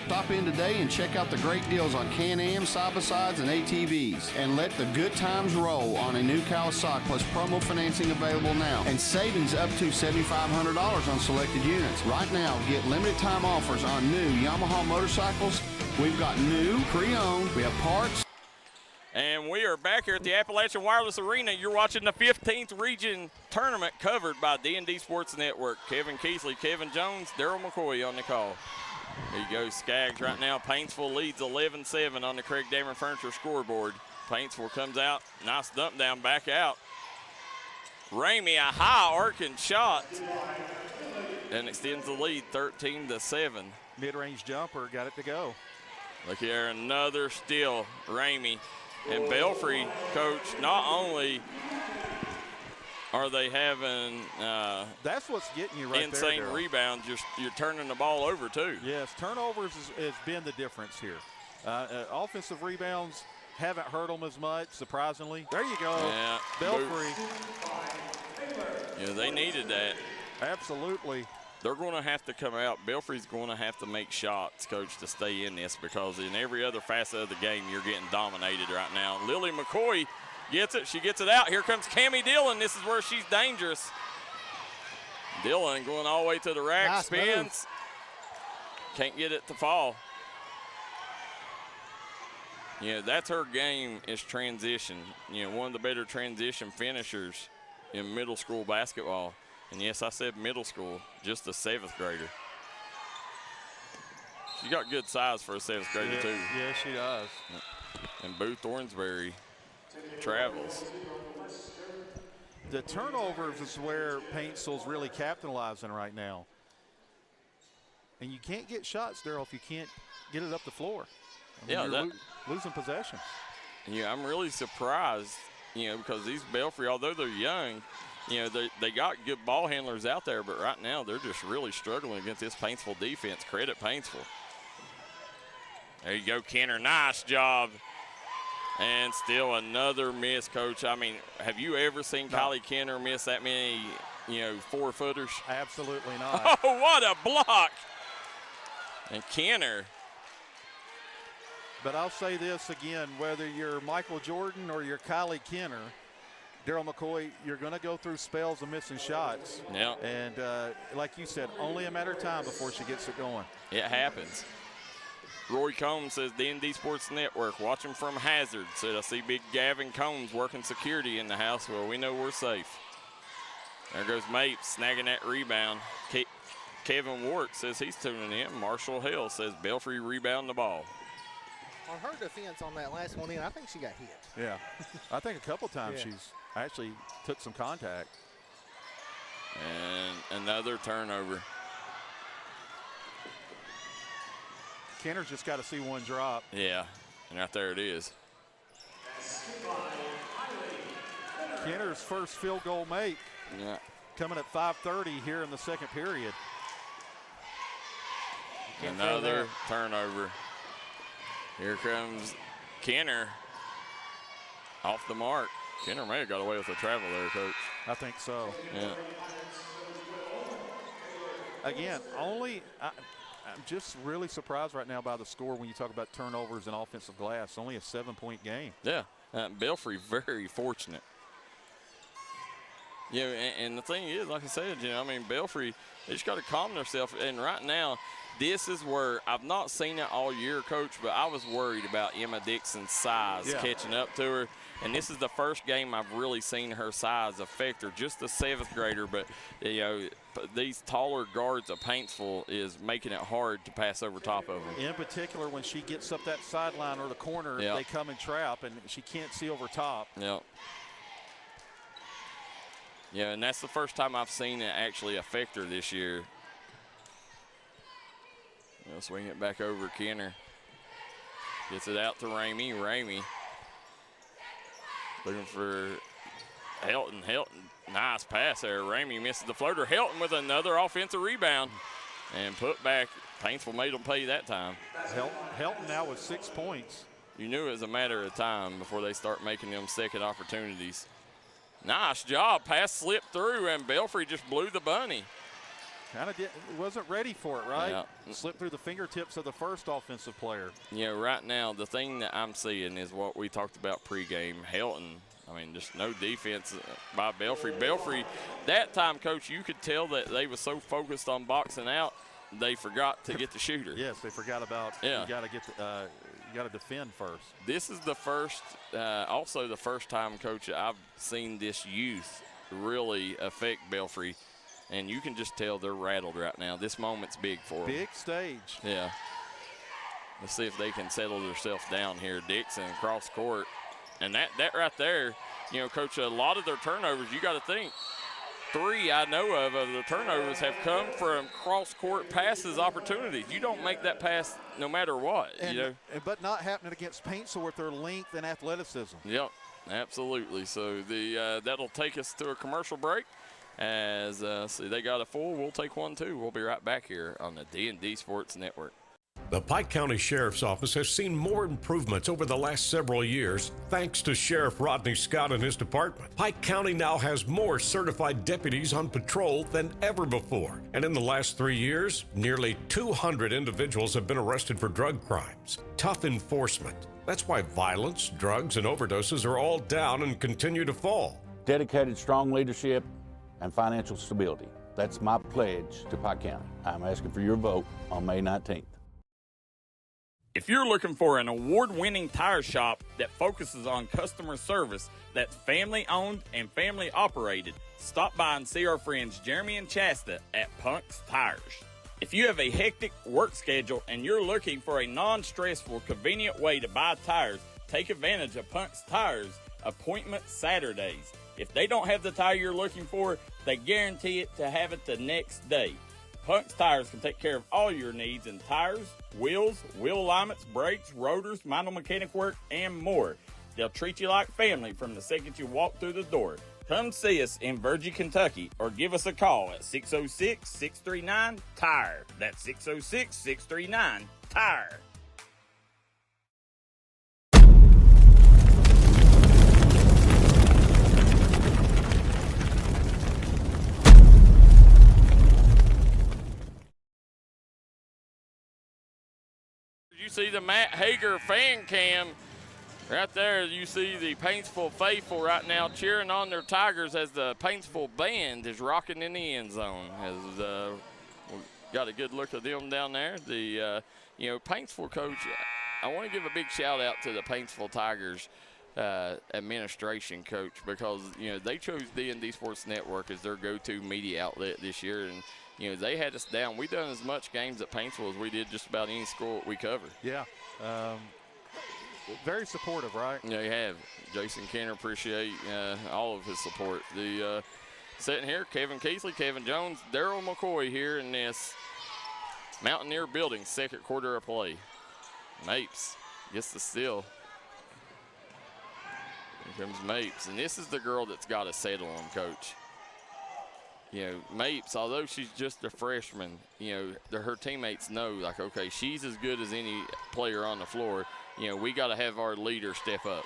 G: Stop in today and check out the great deals on Can-Am, side-by-sides, and ATVs. And let the good times roll on a new Kawasaki, plus promo financing available now. And savings up to $7,500 on selected units. Right now, get limited time offers on new Yamaha motorcycles. We've got new, pre-owned, we have parts.
A: And we are back here at the Appalachian Wireless Arena. You're watching the 15th Region Tournament covered by D&D Sports Network. Kevin Keathley, Kevin Jones, Darryl McCoy on the call. There you go, Skaggs right now. Paintsville leads 11-7 on the Craig Dameron Furniture scoreboard. Paintsville comes out, nice dump down, back out. Ramey, a high arcing shot, and extends the lead 13-7.
C: Mid-range jumper, got it to go.
A: Look here, another steal. Ramey And Belfry, Coach, not only are they having
C: that's what's getting you right
A: insane
C: there, Darryl.
A: rebounds, you're turning the ball over too.
C: Yes, turnovers has been the difference here. Offensive rebounds haven't hurt them as much, surprisingly. There you go.
A: Yeah,
C: Belfry.
A: Yeah, they needed that.
C: Absolutely.
A: They're going to have to come out. Belfry's going to have to make shots, Coach, to stay in this, because in every other facet of the game, you're getting dominated right now. Lily McCoy gets it. She gets it out. Here comes Cammie Dillon. This is where she's dangerous. Dillon going all the way to the rack,
B: Nice
A: spins.
B: move.
A: Can't get it to fall. Yeah, that's her game, is transition. You know, one of the better transition finishers in middle school basketball. And yes, I said middle school, just a 7th grader. She got good size for a 7th grader too.
C: Yeah, she does.
A: And Boo Thornsberry travels.
C: The turnovers is where Paintsville's really capitalizing right now. And you can't get shots, Darryl, if you can't get it up the floor. I mean,
A: Yeah,
C: you're losing possessions.
A: Yeah, I'm really surprised, you know, because these Belfry, although they're young, you know, they got good ball handlers out there, but right now they're just really struggling against this Paintsville defense. Credit Paintsville. There you go, Kenner. Nice job. And still another miss, Coach. I mean, have you ever seen Kylie Kenner miss that many, you know, 4-footers?
C: Absolutely not.
A: Oh, what a block. And Kenner.
C: But I'll say this again, whether you're Michael Jordan or you're Kylie Kenner, Darryl McCoy, you're going to go through spells of missing shots.
A: Yeah.
C: And like you said, only a matter of time before she gets it going.
A: It happens. Roy Combs says, D&D Sports Network, watching from Hazard. Said, I see big Gavin Combs working security in the house. Well, we know we're safe. There goes Mapes snagging that rebound. Kevin Wart says he's tuning in. Marshall Hill says Belfry rebound the ball.
B: On her defense on that last one in, I think she got hit.
C: Yeah. I think a couple times
B: Yeah.
C: she's actually took some contact.
A: And another turnover.
C: Kenner's just got to see one drop.
A: Yeah, and right there it is.
C: Kenner's first field goal make.
A: Yeah.
C: Coming at 5:30 here in the second period.
A: Another turnover. Here comes Kenner off the mark. Kenner may have got away with a travel there, Coach.
C: I think so.
A: Yeah.
C: Again, I'm just really surprised right now by the score when you talk about turnovers and offensive glass. Only a 7-point game.
A: Yeah, Belfry very fortunate. Yeah, and the thing is, like I said, you know, I mean, Belfry, they just got to calm themselves. And right now, this is where I've not seen it all year, Coach, but I was worried about Emma Dixon's size catching up to her. And this is the first game I've really seen her size affect her. Just a 7th grader, but, you know, these taller guards of Paintsville is making it hard to pass over top of them.
C: In particular, when she gets up that sideline or the corner, they come and trap, and she can't see over top.
A: Yeah. Yeah, and that's the first time I've seen it actually affect her this year. We'll swing it back over Kenner. Gets it out to Ramey. Ramey looking for Helton. Helton, nice pass there. Ramey misses the floater. Helton with another offensive rebound. And put back. Paintsville made them pay that time.
C: Helton now with 6 points.
A: You knew it was a matter of time before they start making them second opportunities. Nice job. Pass slipped through, and Belfry just blew the bunny.
C: Kind of wasn't ready for it, right?
A: Yeah.
C: Slipped through the fingertips of the first offensive player.
A: You know, right now, the thing that I'm seeing is what we talked about pregame. Helton, I mean, just no defense by Belfry. Belfry, that time, Coach, you could tell that they were so focused on boxing out, they forgot to get the shooter.
C: Yes, they forgot about you got to get you got to defend first.
A: This is the first, also the first time, Coach, I've seen this youth really affect Belfry. And you can just tell they're rattled right now. This moment's big for them.
C: Big stage.
A: Yeah. Let's see if they can settle themselves down here. Dixon cross court. And that right there, you know, Coach, a lot of their turnovers, you got to think, 3 I know of the turnovers have come from cross-court passes opportunities. You don't make that pass no matter what,
C: But not happening against Paintsville with their length and athleticism.
A: Yep, absolutely. So that'll take us to a commercial break. As see, they got a full. We'll take one too. We'll be right back here on the D&D Sports Network.
D: The Pike County Sheriff's Office has seen more improvements over the last several years thanks to Sheriff Rodney Scott and his department. Pike County now has more certified deputies on patrol than ever before. And in the last 3 years, nearly 200 individuals have been arrested for drug crimes. Tough enforcement. That's why violence, drugs, and overdoses are all down and continue to fall.
E: Dedicated, strong leadership and financial stability. That's my pledge to Pike County. I'm asking for your vote on May 19th.
A: If you're looking for an award-winning tire shop that focuses on customer service that's family-owned and family-operated, stop by and see our friends Jeremy and Chasta at Punk's Tires. If you have a hectic work schedule and you're looking for a non-stressful, convenient way to buy tires, take advantage of Punk's Tires Appointment Saturdays. If they don't have the tire you're looking for, they guarantee it to have it the next day. Punk's Tires can take care of all your needs in tires, wheels, wheel alignments, brakes, rotors, minor mechanic work, and more. They'll treat you like family from the second you walk through the door. Come see us in Virgie, Kentucky, or give us a call at 606-639-TIRE. That's 606-639-TIRE. You see the Matt Hager fan cam right there. You see the Paintsville faithful right now cheering on their Tigers as the Paintsville band is rocking in the end zone. As we got a good look at them down there. The Paintsville coach, I want to give a big shout out to the Paintsville Tigers administration coach, because they chose D&D Sports Network as their go-to media outlet this year, and they had us down. We done as much games at Paintsville as we did just about any school we covered. Yeah.
C: Very supportive, right?
A: Yeah, you have. Jason Kenner, appreciate all of his support. The sitting here, Kevin Keathley, Kevin Jones, Darryl McCoy here in this Mountaineer building, second quarter of play. Mapes gets the steal. Here comes Mapes, and this is the girl that's got to settle on, Coach. Mapes, although she's just a freshman, her teammates know, like, okay, she's as good as any player on the floor. We got to have our leader step up.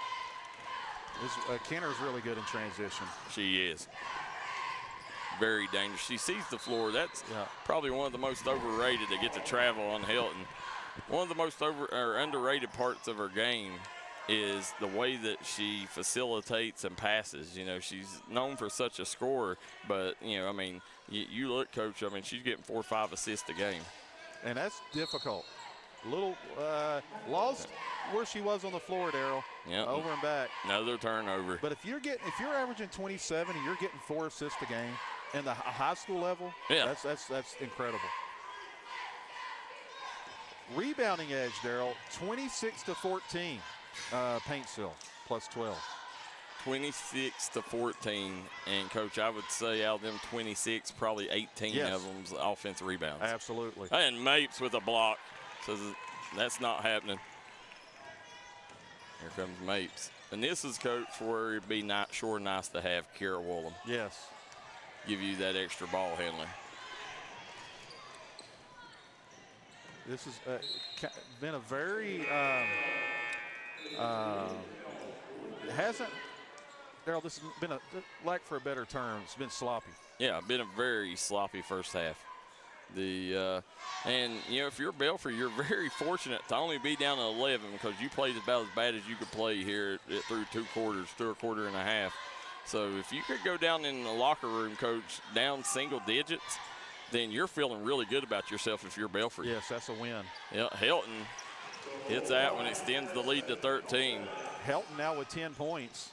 C: Kenner's really good in transition.
A: She is. Very dangerous. She sees the floor. That's probably one of the most overrated to get to travel on Hilton. One of the most underrated parts of her game is the way that she facilitates and passes. She's known for such a scorer, but, you look, Coach, she's getting 4 or 5 assists a game.
C: And that's difficult. A little lost where she was on the floor, Darryl.
A: Yeah.
C: Over and back.
A: Another turnover.
C: But if you're averaging 27 and you're getting 4 assists a game in the high school level, that's incredible. Rebounding edge, Darryl, 26-14. Paintsville plus 12.
A: 26-14, and Coach, I would say out of them 26, probably 18 of them's offensive rebounds.
C: Absolutely.
A: And Mapes with a block says that's not happening. Here comes Mapes, and this is, Coach, where it'd be nice to have Kara Woolham.
C: Yes.
A: Give you that extra ball handler.
C: This has been a very Darryl, this has been lack for a better term, it's been sloppy.
A: Yeah, been a very sloppy first half. If you're Belfry, you're very fortunate to only be down to 11, because you played about as bad as you could play here through 2 quarters, through a quarter and a half. So if you could go down in the locker room, Coach, down single digits, then you're feeling really good about yourself if you're Belfry.
C: Yes, that's a win.
A: Yeah, Helton hits that one, extends the lead to 13.
C: Helton now with 10 points.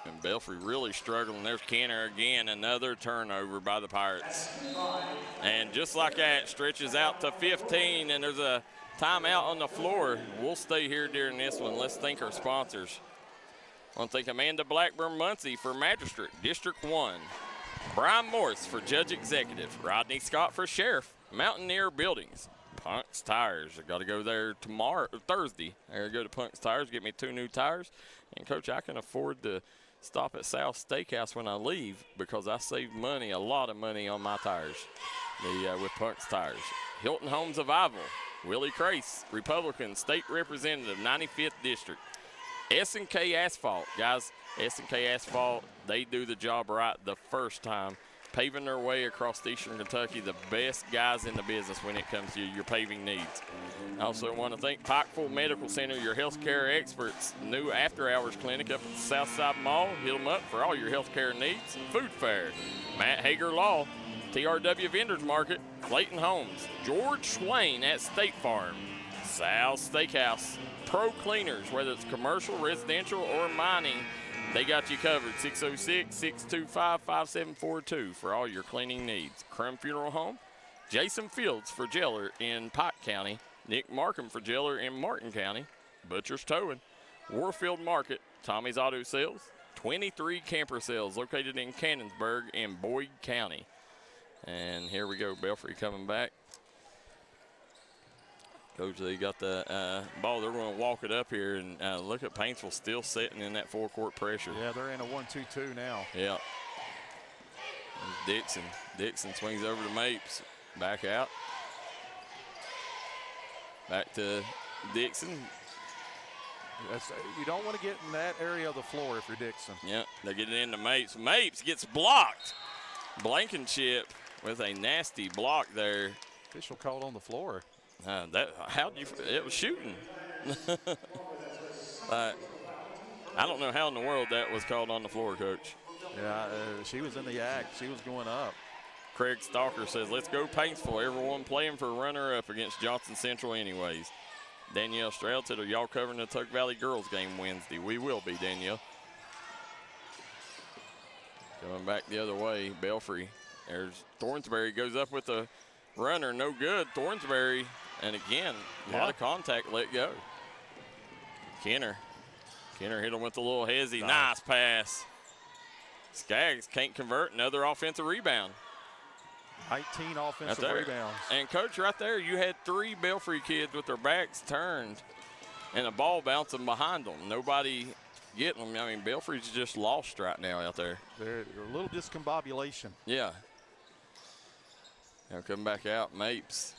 A: And Belfry really struggling. There's Kenner again, another turnover by the Pirates. And just like that, stretches out to 15, and there's a timeout on the floor. We'll stay here during this one. Let's thank our sponsors. I want to thank Amanda Blackburn Muncie for Magistrate, District 1. Brian Morris for Judge Executive. Rodney Scott for Sheriff. Mountaineer Buildings. Punk's Tires. I got to go there Thursday. I got to go to Punk's Tires, get me 2 new tires. And, Coach, I can afford to stop at South Steakhouse when I leave because I save money, a lot of money on my tires with Punk's Tires. Hilton Homes of Ivell. Willie Crace, Republican State Representative, 95th District. S&K Asphalt. Guys, S&K Asphalt, they do the job right the first time, paving their way across eastern Kentucky, the best guys in the business when it comes to your paving needs. I also want to thank Pikeville Medical Center, your health care experts, new after-hours clinic up at the Southside Mall. Hit them up for all your health care needs. Food Fair, Matt Hager Law, TRW Vendors Market, Clayton Homes, George Swain at State Farm, South Steakhouse, Pro Cleaners, whether it's commercial, residential, or mining, they got you covered. 606-625-5742 for all your cleaning needs. Crum Funeral Home, Jason Fields for Jailer in Pike County, Nick Markham for Jailer in Martin County, Butcher's Towing, Warfield Market, Tommy's Auto Sales, 23 Camper Sales located in Cannonsburg and Boyd County. And here we go, Belfry coming back. Coach, they got the ball. They're going to walk it up here, and look at Paintsville still sitting in that four-court pressure.
C: Yeah, they're in a 1-2-2 now.
A: Yeah. Dixon. Dixon swings over to Mapes. Back out. Back to Dixon.
C: You don't want to get in that area of the floor if you're Dixon.
A: Yeah, they get it into Mapes. Mapes gets blocked. Blankenship with a nasty block there.
C: Official called on the floor.
A: It was shooting. I don't know how in the world that was called on the floor, Coach.
C: Yeah, she was in the act. She was going up.
A: Craig Stalker says, let's go Paintsville. Everyone playing for runner-up against Johnson Central anyways. Danielle Stroud said, are y'all covering the Tuck Valley girls game Wednesday? We will be, Danielle. Coming back the other way, Belfry. There's Thornsbury goes up with the runner, no good. Thornsbury, and again, a lot of contact let go. Kenner hit him with a little hezzy. Nice pass. Skaggs can't convert. Another offensive rebound.
C: 19 offensive rebounds.
A: And, Coach, right there, you had 3 Belfry kids with their backs turned and a ball bouncing behind them. Nobody getting them. I mean, Belfry's just lost right now out there.
C: They're a little discombobulation.
A: Yeah. Now come back out. Mapes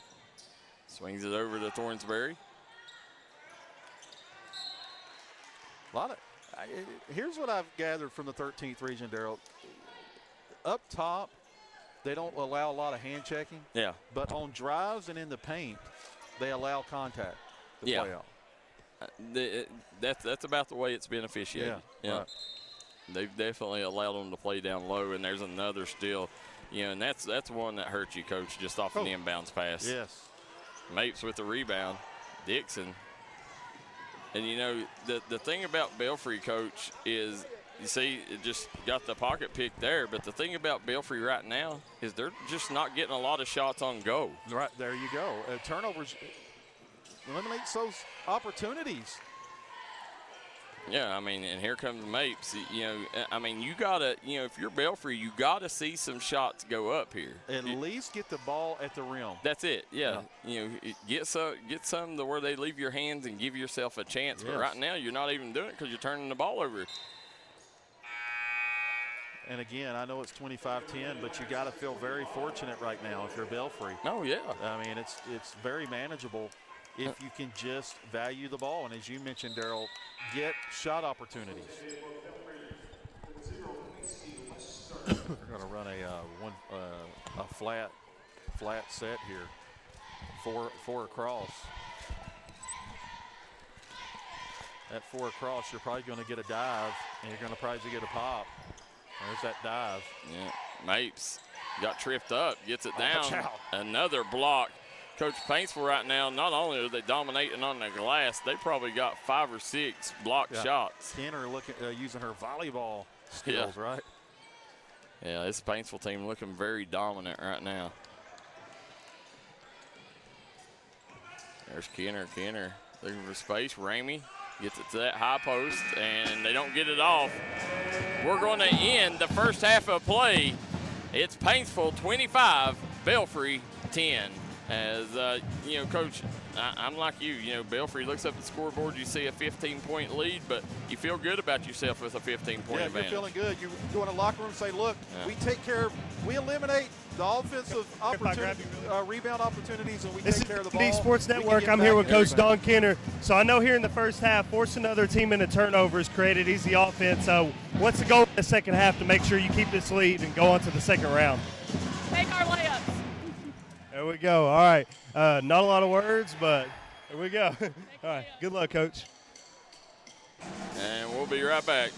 A: swings it over to Thornsbury.
C: Here's what I've gathered from the 13th region, Darryl. Up top, they don't allow a lot of hand checking.
A: Yeah.
C: But on drives and in the paint, they allow contact to play out.
A: That's about the way it's been officiated.
C: Yeah. Right.
A: They've definitely allowed them to play down low, and there's another still. And that's one that hurts you, Coach, just off an inbounds pass.
C: Yes.
A: Mapes with the rebound. Dixon. And, the thing about Belfry, Coach, is you see it just got the pocket pick there. But the thing about Belfry right now is they're just not getting a lot of shots on goal.
C: Right, there you go. Turnovers eliminates those opportunities.
A: Yeah, I mean, and here comes Mapes. I mean, you got to, if you're Belfry, you got to see some shots go up here.
C: At least get the ball at the rim.
A: That's it, yeah. Get some to where they leave your hands and give yourself a chance.
C: Yes.
A: But right now, you're not even doing it because you're turning the ball over.
C: And again, I know it's 25-10, but you got to feel very fortunate right now if you're Belfry.
A: Oh, yeah.
C: I mean, it's very manageable if you can just value the ball. And as you mentioned, Darryl, get shot opportunities. We're going to run a flat set here. Four across. At 4 across, you're probably going to get a dive, and you're going to probably get a pop. There's that dive.
A: Yeah, Mapes got tripped up, gets it down.
C: Watch out.
A: Another block. Coach Paintsville right now, not only are they dominating on the glass, they probably got 5 or 6 blocked shots.
C: Kenner using her volleyball skills, right?
A: Yeah, this Paintsville team looking very dominant right now. There's Kenner looking for space. Ramey gets it to that high post, and they don't get it off. We're going to end the first half of play It's Paintsville 25, Belfry 10. As, Coach, I'm like you. Belfry looks up at the scoreboard, you see a 15-point lead, but you feel good about yourself with a 15-point advantage.
C: You're feeling good. You go in the locker room and say, look, we eliminate the offensive rebound opportunities, and we take care of the ball.
H: D&D Sports Network. I'm here with Coach Don Kenner. So I know here in the first half, forcing another team into turnovers created easy offense. So what's the goal in the second half to make sure you keep this lead and go on to the second round?
I: Make our layups.
H: There we go. All right. Not a lot of words, but there we go. All right. Good luck, Coach.
A: And we'll be right back.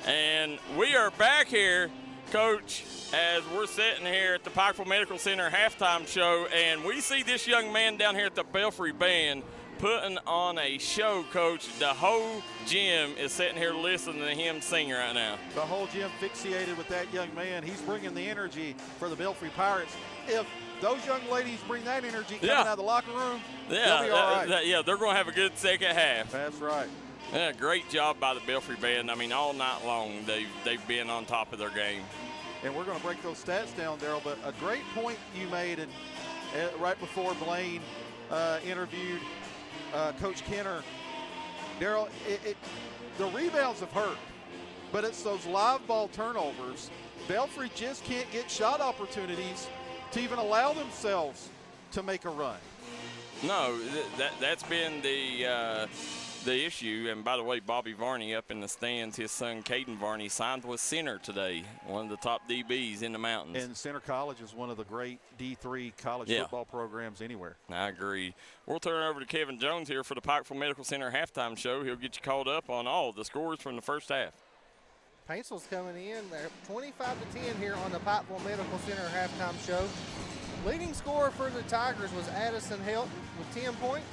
A: And we are back here, Coach, as we're sitting here at the Pikeville Medical Center halftime show, and we see this young man down here at the Belfry Band putting on a show, Coach. The whole gym is sitting here listening to him sing right now.
C: The whole gym fixated with that young man. He's bringing the energy for the Belfry Pirates. If those young ladies bring that energy coming out of the locker room, they'll be all right.
A: They're going to have a good second half.
C: That's right.
A: Yeah, great job by the Belfry Band. I mean, all night long they've been on top of their game.
C: And we're going to break those stats down, Darryl, but a great point you made and right before Blaine interviewed Coach Kenner. Darryl, the rebounds have hurt, but it's those live ball turnovers Belfry just can't get shot opportunities to even allow themselves to make a run.
A: No, that's been the issue. And by the way, Bobby Varney up in the stands, his son Caden Varney signed with Center today, one of the top DBs in the mountains.
C: And Center College is one of the great D3 college football programs anywhere.
A: I agree. We'll turn it over to Kevin Jones here for the Pikeville Medical Center halftime show. He'll get you caught up on all the scores from the first half.
B: Paintsville's coming in. They're 25-10 here on the Pikeville Medical Center halftime show. Leading scorer for the Tigers was Addison Helton with 10 points.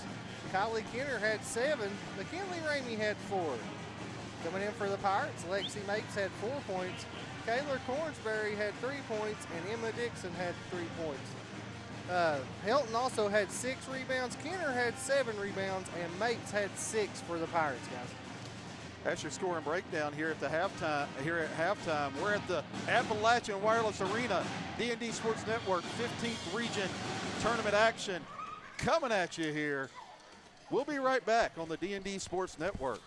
B: Kylie Kenner had 7. McKinley Ramey had 4. Coming in for the Pirates, Lexi Makes had 4 points. Kayla Cornsberry had 3 points, and Emma Dixon had 3 points. Helton also had 6 rebounds. Kenner had 7 rebounds, and Makes had 6 for the Pirates, guys.
C: That's your score and breakdown here at the halftime. We're at the Appalachian Wireless Arena, D&D Sports Network 15th Region Tournament action coming at you here. We'll be right back on the D&D Sports Network.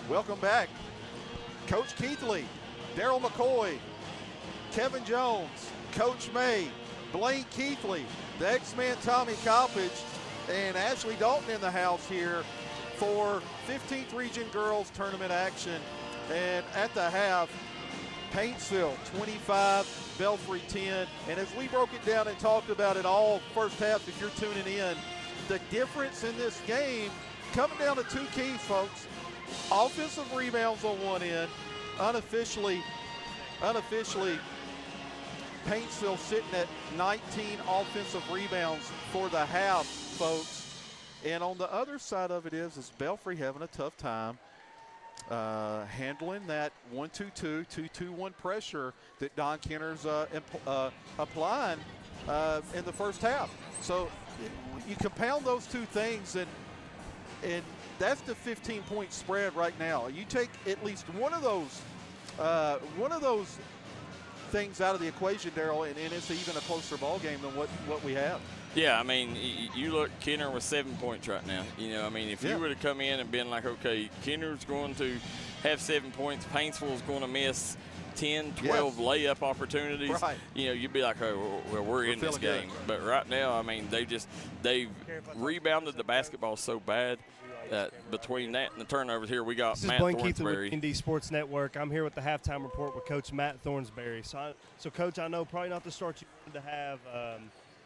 C: Welcome back. Coach Keathley, Darryl McCoy, Kevin Jones, Coach May, Blaine Keathley, the X-Man Tommy Coppage, and Ashley Dalton in the house here for 15th Region Girls Tournament action. And at the half, Paintsville 25, Belfry 10. And as we broke it down and talked about it all first half, if you're tuning in, the difference in this game coming down to 2 keys, folks. Offensive rebounds on one end, unofficially, Paintsville sitting at 19 offensive rebounds for the half, folks. And on the other side of it is Belfry having a tough time handling that 1-2-2, 2-2-1 pressure that Don Kenner's applying in the first half. So you compound those two things, and that's the 15-point spread right now. You take at least one of those things out of the equation, Darryl, and it's even a closer ball game than what we have.
A: Yeah, I mean, you look, Kenner with 7 points right now. You know, I mean, if you would have come in and been like, okay, Kenner's going to have 7 points, Paintsville's going to miss 10, 12 layup opportunities,
C: right.
A: You know, you'd be like, oh, well, we're in this game.
C: Good.
A: But right now, I mean, they've rebounded the basketball so bad that between that and the turnovers here, we got
H: this
A: Matt
H: is Blaine
A: Thornsberry.
H: Keathley with D&D Sports Network. I'm here with the halftime report with Coach Matt Thornsberry. So Coach, I know probably not the start you wanted to have.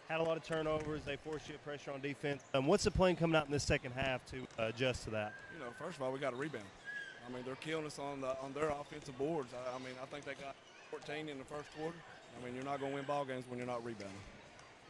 H: Had a lot of turnovers. They forced you pressure on defense. What's the plan coming out in this second half to adjust to that?
I: You know, first of all, we got a rebound. I mean, they're killing us on their offensive boards. I mean, I think they got 14 in the first quarter. I mean, you're not going to win ball games when you're not rebounding.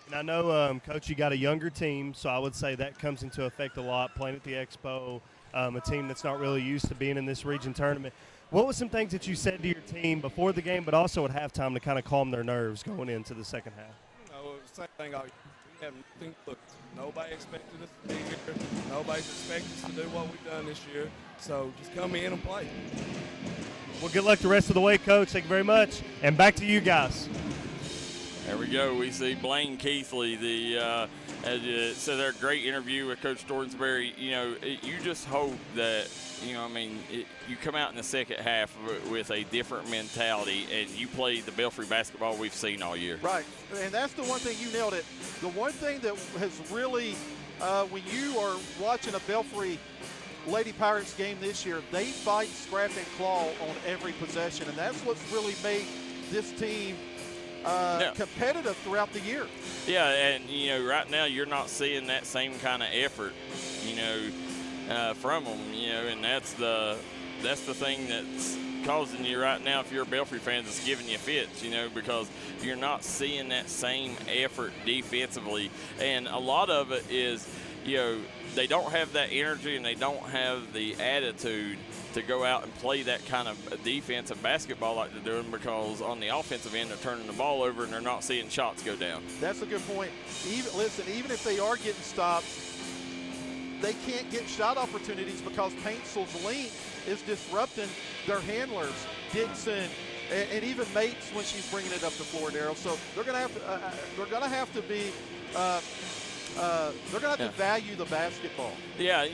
H: And I know, Coach, you got a younger team, so I would say that comes into effect a lot, playing at the Expo, a team that's not really used to being in this region tournament. What was some things that you said to your team before the game, but also at halftime to kind of calm their nerves going into the second half?
I: You know, same thing. We have nothing. Look, nobody expected us to be here. Nobody's expected us to do what we've done this year. So just come in and play.
H: Well, good luck the rest of the way, Coach. Thank you very much. And back to you guys.
A: There we go. We see Blaine Keathley, as you said there, great interview with Coach Thornsberry. You know, you just hope that, you know, I mean, you come out in the second half with a different mentality and you play the Belfry basketball we've seen all year.
C: Right, and that's the one thing, you nailed it. The one thing that has really, when you are watching a Belfry Lady Pirates game this year, they fight, scrap, and claw on every possession, and that's what's really made this team competitive throughout the year.
A: Yeah, and, you know, right now you're not seeing that same kind of effort, you know, from them, you know, and that's the that's the thing that's causing you right now, if you're a Belfry fan, that's giving you fits, because you're not seeing that same effort defensively. And a lot of it is, they don't have that energy and they don't have the attitude to go out and play that kind of defensive basketball like they're doing, because on the offensive end, they're turning the ball over and they're not seeing shots go down.
C: That's a good point. Even if they are getting stopped, they can't get shot opportunities because Paintsville's length is disrupting their handlers, Dixon, and even Mates when she's bringing it up the floor, Darryl. So they're going to have to value the basketball.
A: Yeah,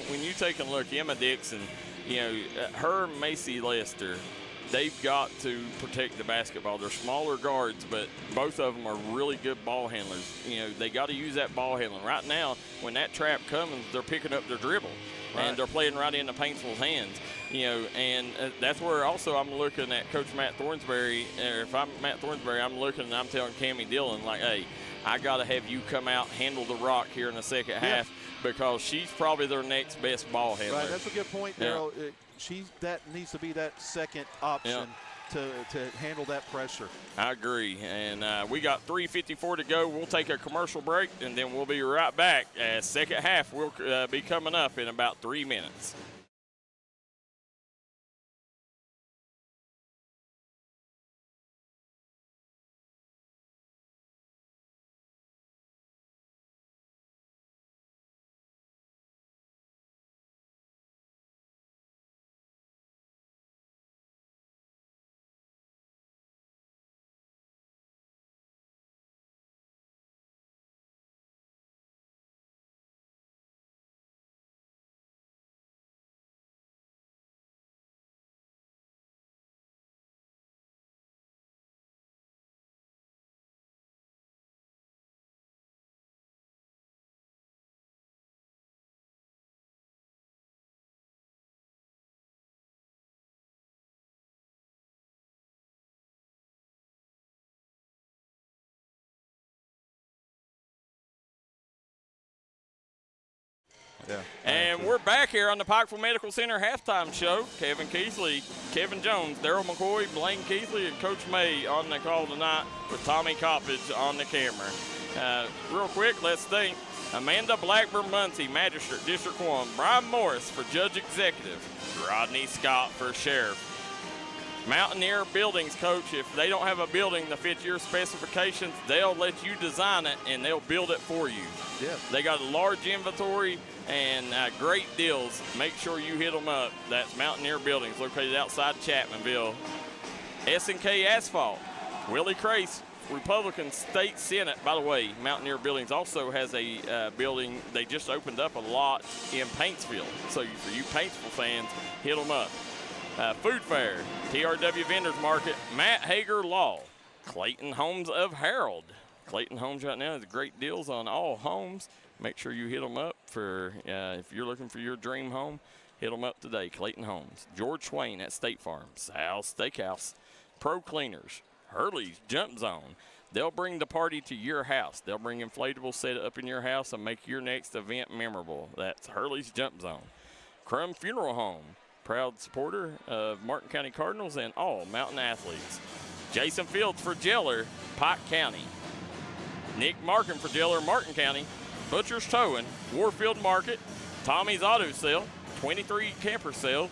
A: when you take a look, Emma Dixon, her and Macy Lester, they've got to protect the basketball. They're smaller guards, but both of them are really good ball handlers. They got to use that ball handling. Right now, when that trap comes, they're picking up their dribble. Right. And they're playing right into Paintsville's hands, and that's where also I'm looking at Coach Matt Thornsberry. Or if I'm Matt Thornsberry, I'm looking and I'm telling Cammie Dillon, like, hey, I got to have you come out, handle the rock here in the second half, because she's probably their next best ball handler.
C: Right, that's a good point, Darryl. Yeah. That needs to be that second option. To handle that pressure.
A: I agree. And we got 3:54 to go. We'll take a commercial break, and then we'll be right back. Second half will be coming up in about 3 minutes.
C: Yeah.
A: And we're back here on the Pikeville Medical Center halftime show. Kevin Keathley, Kevin Jones, Darryl McCoy, Blaine Keathley, and Coach May on the call tonight with Tommy Coppage on the camera. Real quick, let's think. Amanda Blackburn-Muncie, Magistrate, District 1. Brian Morris for Judge Executive. Rodney Scott for Sheriff. Mountaineer Buildings, Coach, if they don't have a building that fits your specifications, they'll let you design it and they'll build it for you.
C: Yeah.
A: They got a large inventory and great deals. Make sure you hit them up. That's Mountaineer Buildings, located outside Chapmanville. S&K Asphalt, Willie Crace, Republican State Senate. By the way, Mountaineer Buildings also has a building. They just opened up a lot in Paintsville. So for you Paintsville fans, hit them up. Food Fair, TRW Vendors Market, Matt Hager Law, Clayton Homes of Harold. Clayton Homes right now has great deals on all homes. Make sure you hit them up for if you're looking for your dream home, hit them up today. Clayton Homes. George Swain at State Farm, Sal's Steakhouse, Pro Cleaners, Hurley's Jump Zone. They'll bring the party to your house. They'll bring inflatables, set it up in your house, and make your next event memorable. That's Hurley's Jump Zone. Crum Funeral Home, proud supporter of Martin County Cardinals and all Mountain athletes. Jason Fields for Jeller, Pike County. Nick Markin for Jeller, Martin County. Butcher's Towing, Warfield Market. Tommy's Auto Sale, 23 Camper Sale.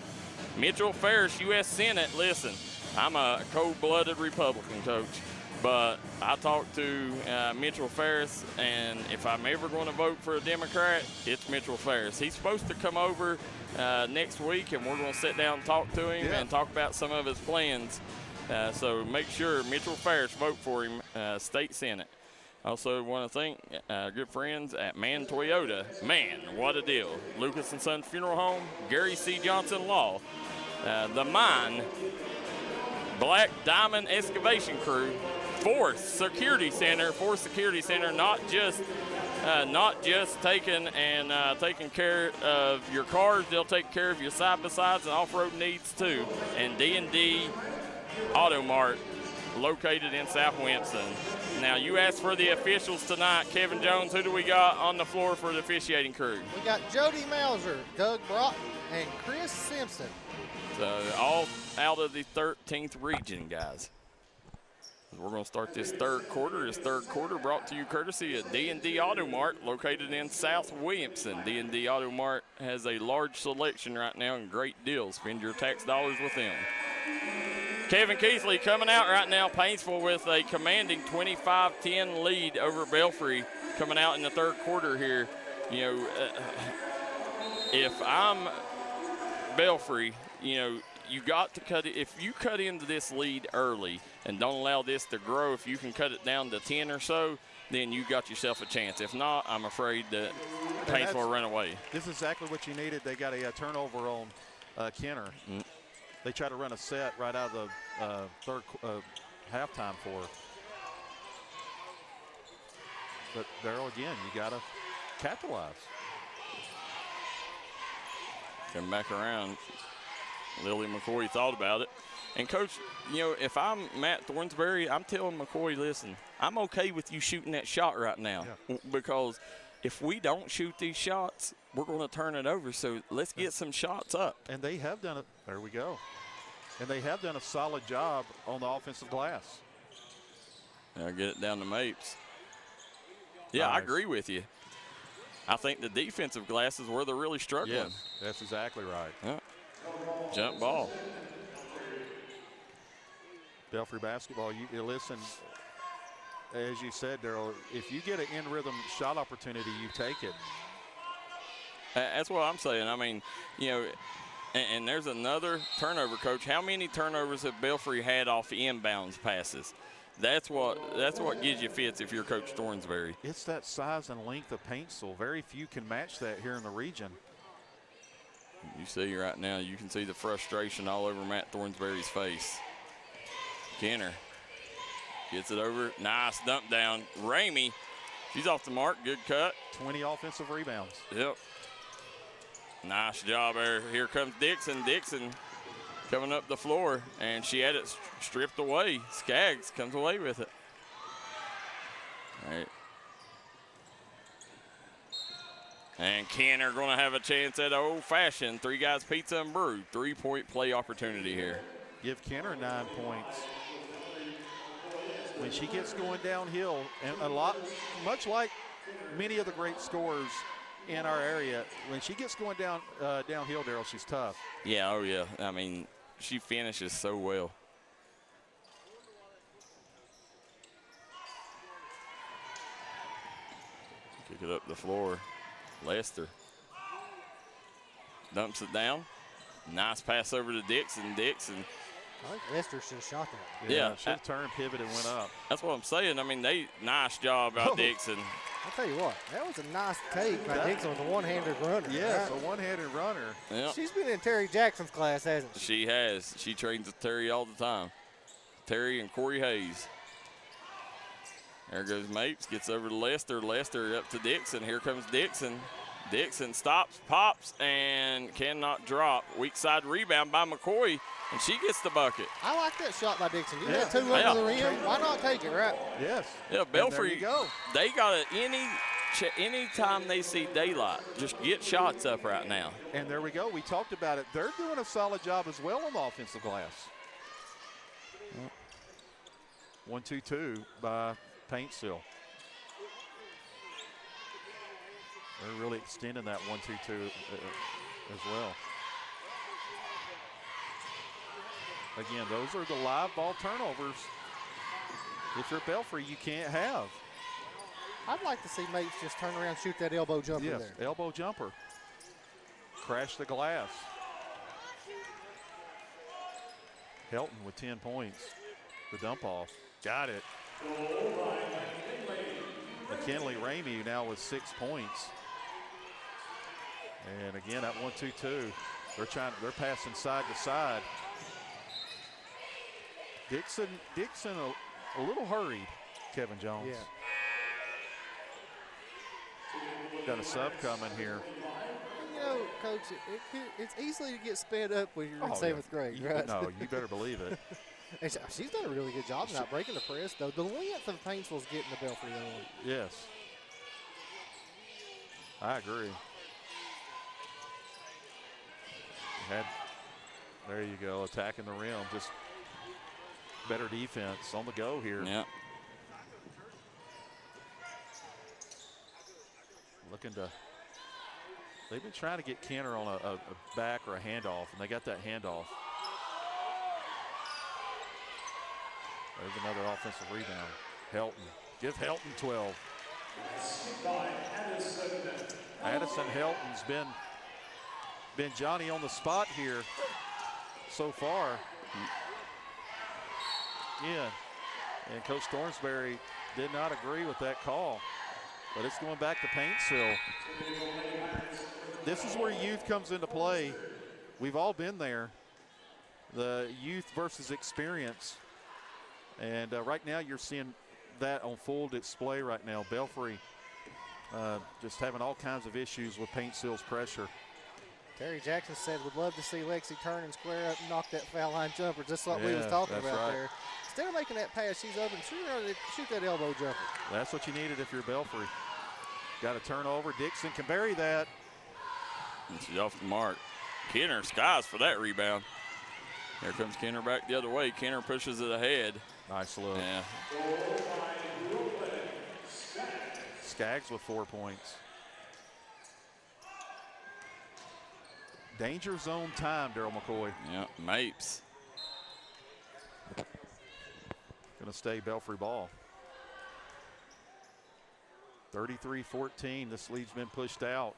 A: Mitchell Ferris, U.S. Senate. Listen, I'm a cold-blooded Republican, Coach, but I talked to Mitchell Ferris, and if I'm ever going to vote for a Democrat, it's Mitchell Ferris. He's supposed to come over next week, and we're going to sit down and talk to him and talk about some of his plans. So make sure Mitchell Ferris, vote for him, State Senate. Also want to thank good friends at Mann Toyota. Man, what a deal. Lucas & Sons Funeral Home, Gary C. Johnson Law, The Mine, Black Diamond Excavation Crew, Force Security Center, not just taking care of your cars, they'll take care of your side-by-sides and off-road needs too. And D&D Auto Mart, located in South Winston. Now, you asked for the officials tonight. Kevin Jones, who do we got on the floor for the officiating crew?
B: We got Jody Mauser, Doug Broughton, and Chris Simpson.
A: So, all out of the 13th region, guys. We're going to start this third quarter. This third quarter brought to you courtesy of D&D Auto Mart, located in South Williamson. D&D Auto Mart has a large selection right now and great deals. Spend your tax dollars with them. Kevin Keathley coming out right now, Paintsville with a commanding 25-10 lead over Belfry coming out in the third quarter here. You know, if I'm Belfry, you know, you got to cut it. If you cut into this lead early and don't allow this to grow, if you can cut it down to 10 or so, then you got yourself a chance. If not, I'm afraid that Paintsville will run away.
C: This is exactly what you needed. They got a turnover on Kenner. They try to run a set right out of the third halftime for her. But Darryl, again, you got to capitalize.
A: Come back around. Lily McCoy thought about it. And, Coach, you know, if I'm Matt Thornsberry, I'm telling McCoy, listen, I'm okay with you shooting that shot right now because if we don't shoot these shots, we're going to turn it over. So let's get some shots up.
C: And they have done it. There we go. And they have done a solid job on the offensive glass.
A: I'll get it down to Mapes. Yeah,
C: nice.
A: I agree with you. I think the defensive glass is where they're really struggling.
C: Yes, that's exactly right.
A: Yeah. Jump ball.
C: Belfry basketball, you listen, as you said, Darryl, if you get an in-rhythm shot opportunity, you take it.
A: That's what I'm saying. I mean, you know, and there's another turnover, Coach. How many turnovers have Belfry had off inbounds passes? That's what gives you fits if you're Coach Thornsberry.
C: It's that size and length of Paintsville. Very few can match that here in the region.
A: You see right now, you can see the frustration all over Matt Thornsberry's face. Kenner gets it over. Nice dump down. Ramey, she's off the mark. Good cut.
C: 20 offensive rebounds.
A: Yep. Nice job there. Here comes Dixon. Dixon coming up the floor, and she had it stripped away. Skaggs comes away with it. All right. And Kenner going to have a chance at old-fashioned three guys pizza and brew. 3-point play opportunity here.
C: Give Kenner 9 points. When she gets going downhill, and much like many of the great scorers in our area, when she gets going downhill, Darryl, she's tough.
A: Yeah, oh yeah. I mean, she finishes so well. Kick it up the floor. Lester dumps it down. Nice pass over to Dixon. Dixon.
B: I think Lester should have shot that.
A: Yeah,
C: should have turned, pivoted, went up.
A: That's what I'm saying. I mean, nice job out Dixon.
B: I'll tell you what, that was a nice take by Dixon with a one-handed runner.
C: Yes, a one-handed runner.
A: Yep.
B: She's been in Terry Jackson's class, hasn't she?
A: She has. She trains with Terry all the time. Terry and Corey Hayes. There goes Mapes, gets over to Lester. Lester up to Dixon. Here comes Dixon. Dixon stops, pops, and cannot drop. Weak side rebound by McCoy, and she gets the bucket.
B: I like that shot by Dixon. You had two under the rim. Why not take it, right?
C: Yes.
A: Yeah, Belfry,
C: there you go.
A: They got it any time they see daylight, just get shots up right now.
C: And there we go. We talked about it. They're doing a solid job as well on the offensive glass. 1-2-2 by Paintsville. They're really extending that 1-2-2 as well. Again, those are the live ball turnovers. If you're Belfry, you can't have.
B: I'd like to see Mapes just turn around and shoot that elbow jumper there.
C: Elbow jumper. Crash the glass. Helton with 10 points. The dump off. Got it. McKinley Ramey now with 6 points. And again, that 1-2-2. They're passing side to side. Dixon a little hurried, Kevin Jones.
B: Yeah.
C: Got a sub coming here.
B: You know, Coach, it's easily to get sped up when you're in 7th grade, right?
C: No, you better believe it.
B: And she's done a really good job not breaking the press, though. The length of Paintsville's getting the Belfry on.
C: Yes. I agree. There you go, attacking the rim. Just better defense on the go here.
A: Yeah.
C: They've been trying to get Kenner on a back or a handoff, and they got that handoff. There's another offensive rebound. Helton. Give Helton 12. Addison Helton's been Johnny on the spot here so far. Yeah. And Coach Thornsberry did not agree with that call. But it's going back to Paintsville. This is where youth comes into play. We've all been there. The youth versus experience. And right now you're seeing that on full display right now. Belfry just having all kinds of issues with Paintsville's pressure.
B: Terry Jackson said, would love to see Lexi turn and square up and knock that foul line jumper, just like we was talking about there. Instead of making that pass, she's open. Shoot that elbow jumper.
C: That's what you needed if you're Belfry. Got a turnover. Dixon can bury that.
A: And she's off the mark. Kenner skies for that rebound. Here comes Kenner back the other way. Kenner pushes it ahead.
C: Nice look.
A: Yeah.
C: Skaggs with 4 points. Danger zone time, Darryl McCoy.
A: Yeah, Mapes.
C: Going to stay Belfry ball. 33-14. This lead's been pushed out.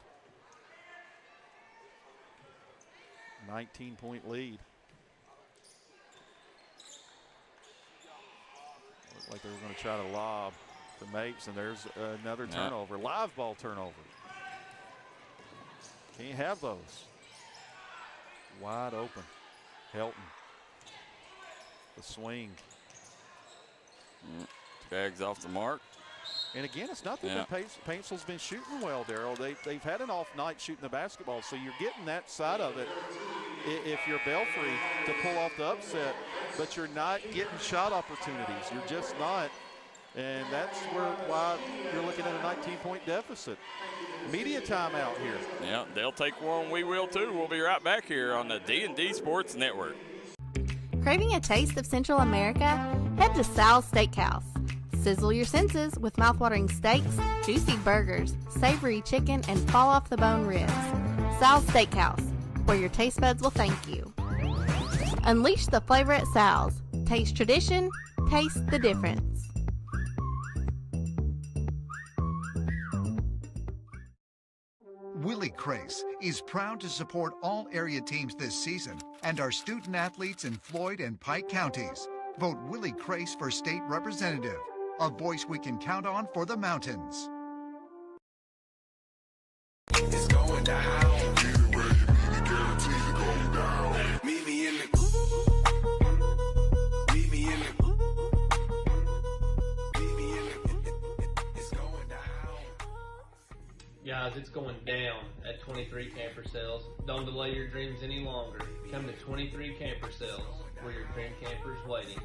C: 19-point lead. Looked like they were going to try to lob to Mapes, and there's another turnover. Live ball turnover. Can't have those. Wide open. Helton. The swing.
A: Skaggs off the mark.
C: And again, it's not that Paintsville's been shooting well, Darryl. They've had an off night shooting the basketball, so you're getting that side of it if you're Belfry to pull off the upset, but you're not getting shot opportunities. You're just not. And that's why you're looking at a 19-point deficit. Media timeout here.
A: Yeah, they'll take one. We will too. We'll be right back here on the D&D Sports Network.
J: Craving a taste of Central America? Head to Sal's Steakhouse. Sizzle your senses with mouthwatering steaks, juicy burgers, savory chicken, and fall-off-the-bone ribs. Sal's Steakhouse, where your taste buds will thank you. Unleash the flavor at Sal's. Taste tradition, taste the difference.
K: Willie Crace is proud to support all area teams this season and our student athletes in Floyd and Pike counties. Vote Willie Crace for state representative, a voice we can count on for the mountains.
L: It's going down. Meet me in the. Meet me in the. Meet me in the. It's going down.
M: Guys, it's going down at 23 Camper Sales. Don't delay your dreams any longer. Come to 23 Camper Sales, where your dream camper is waiting.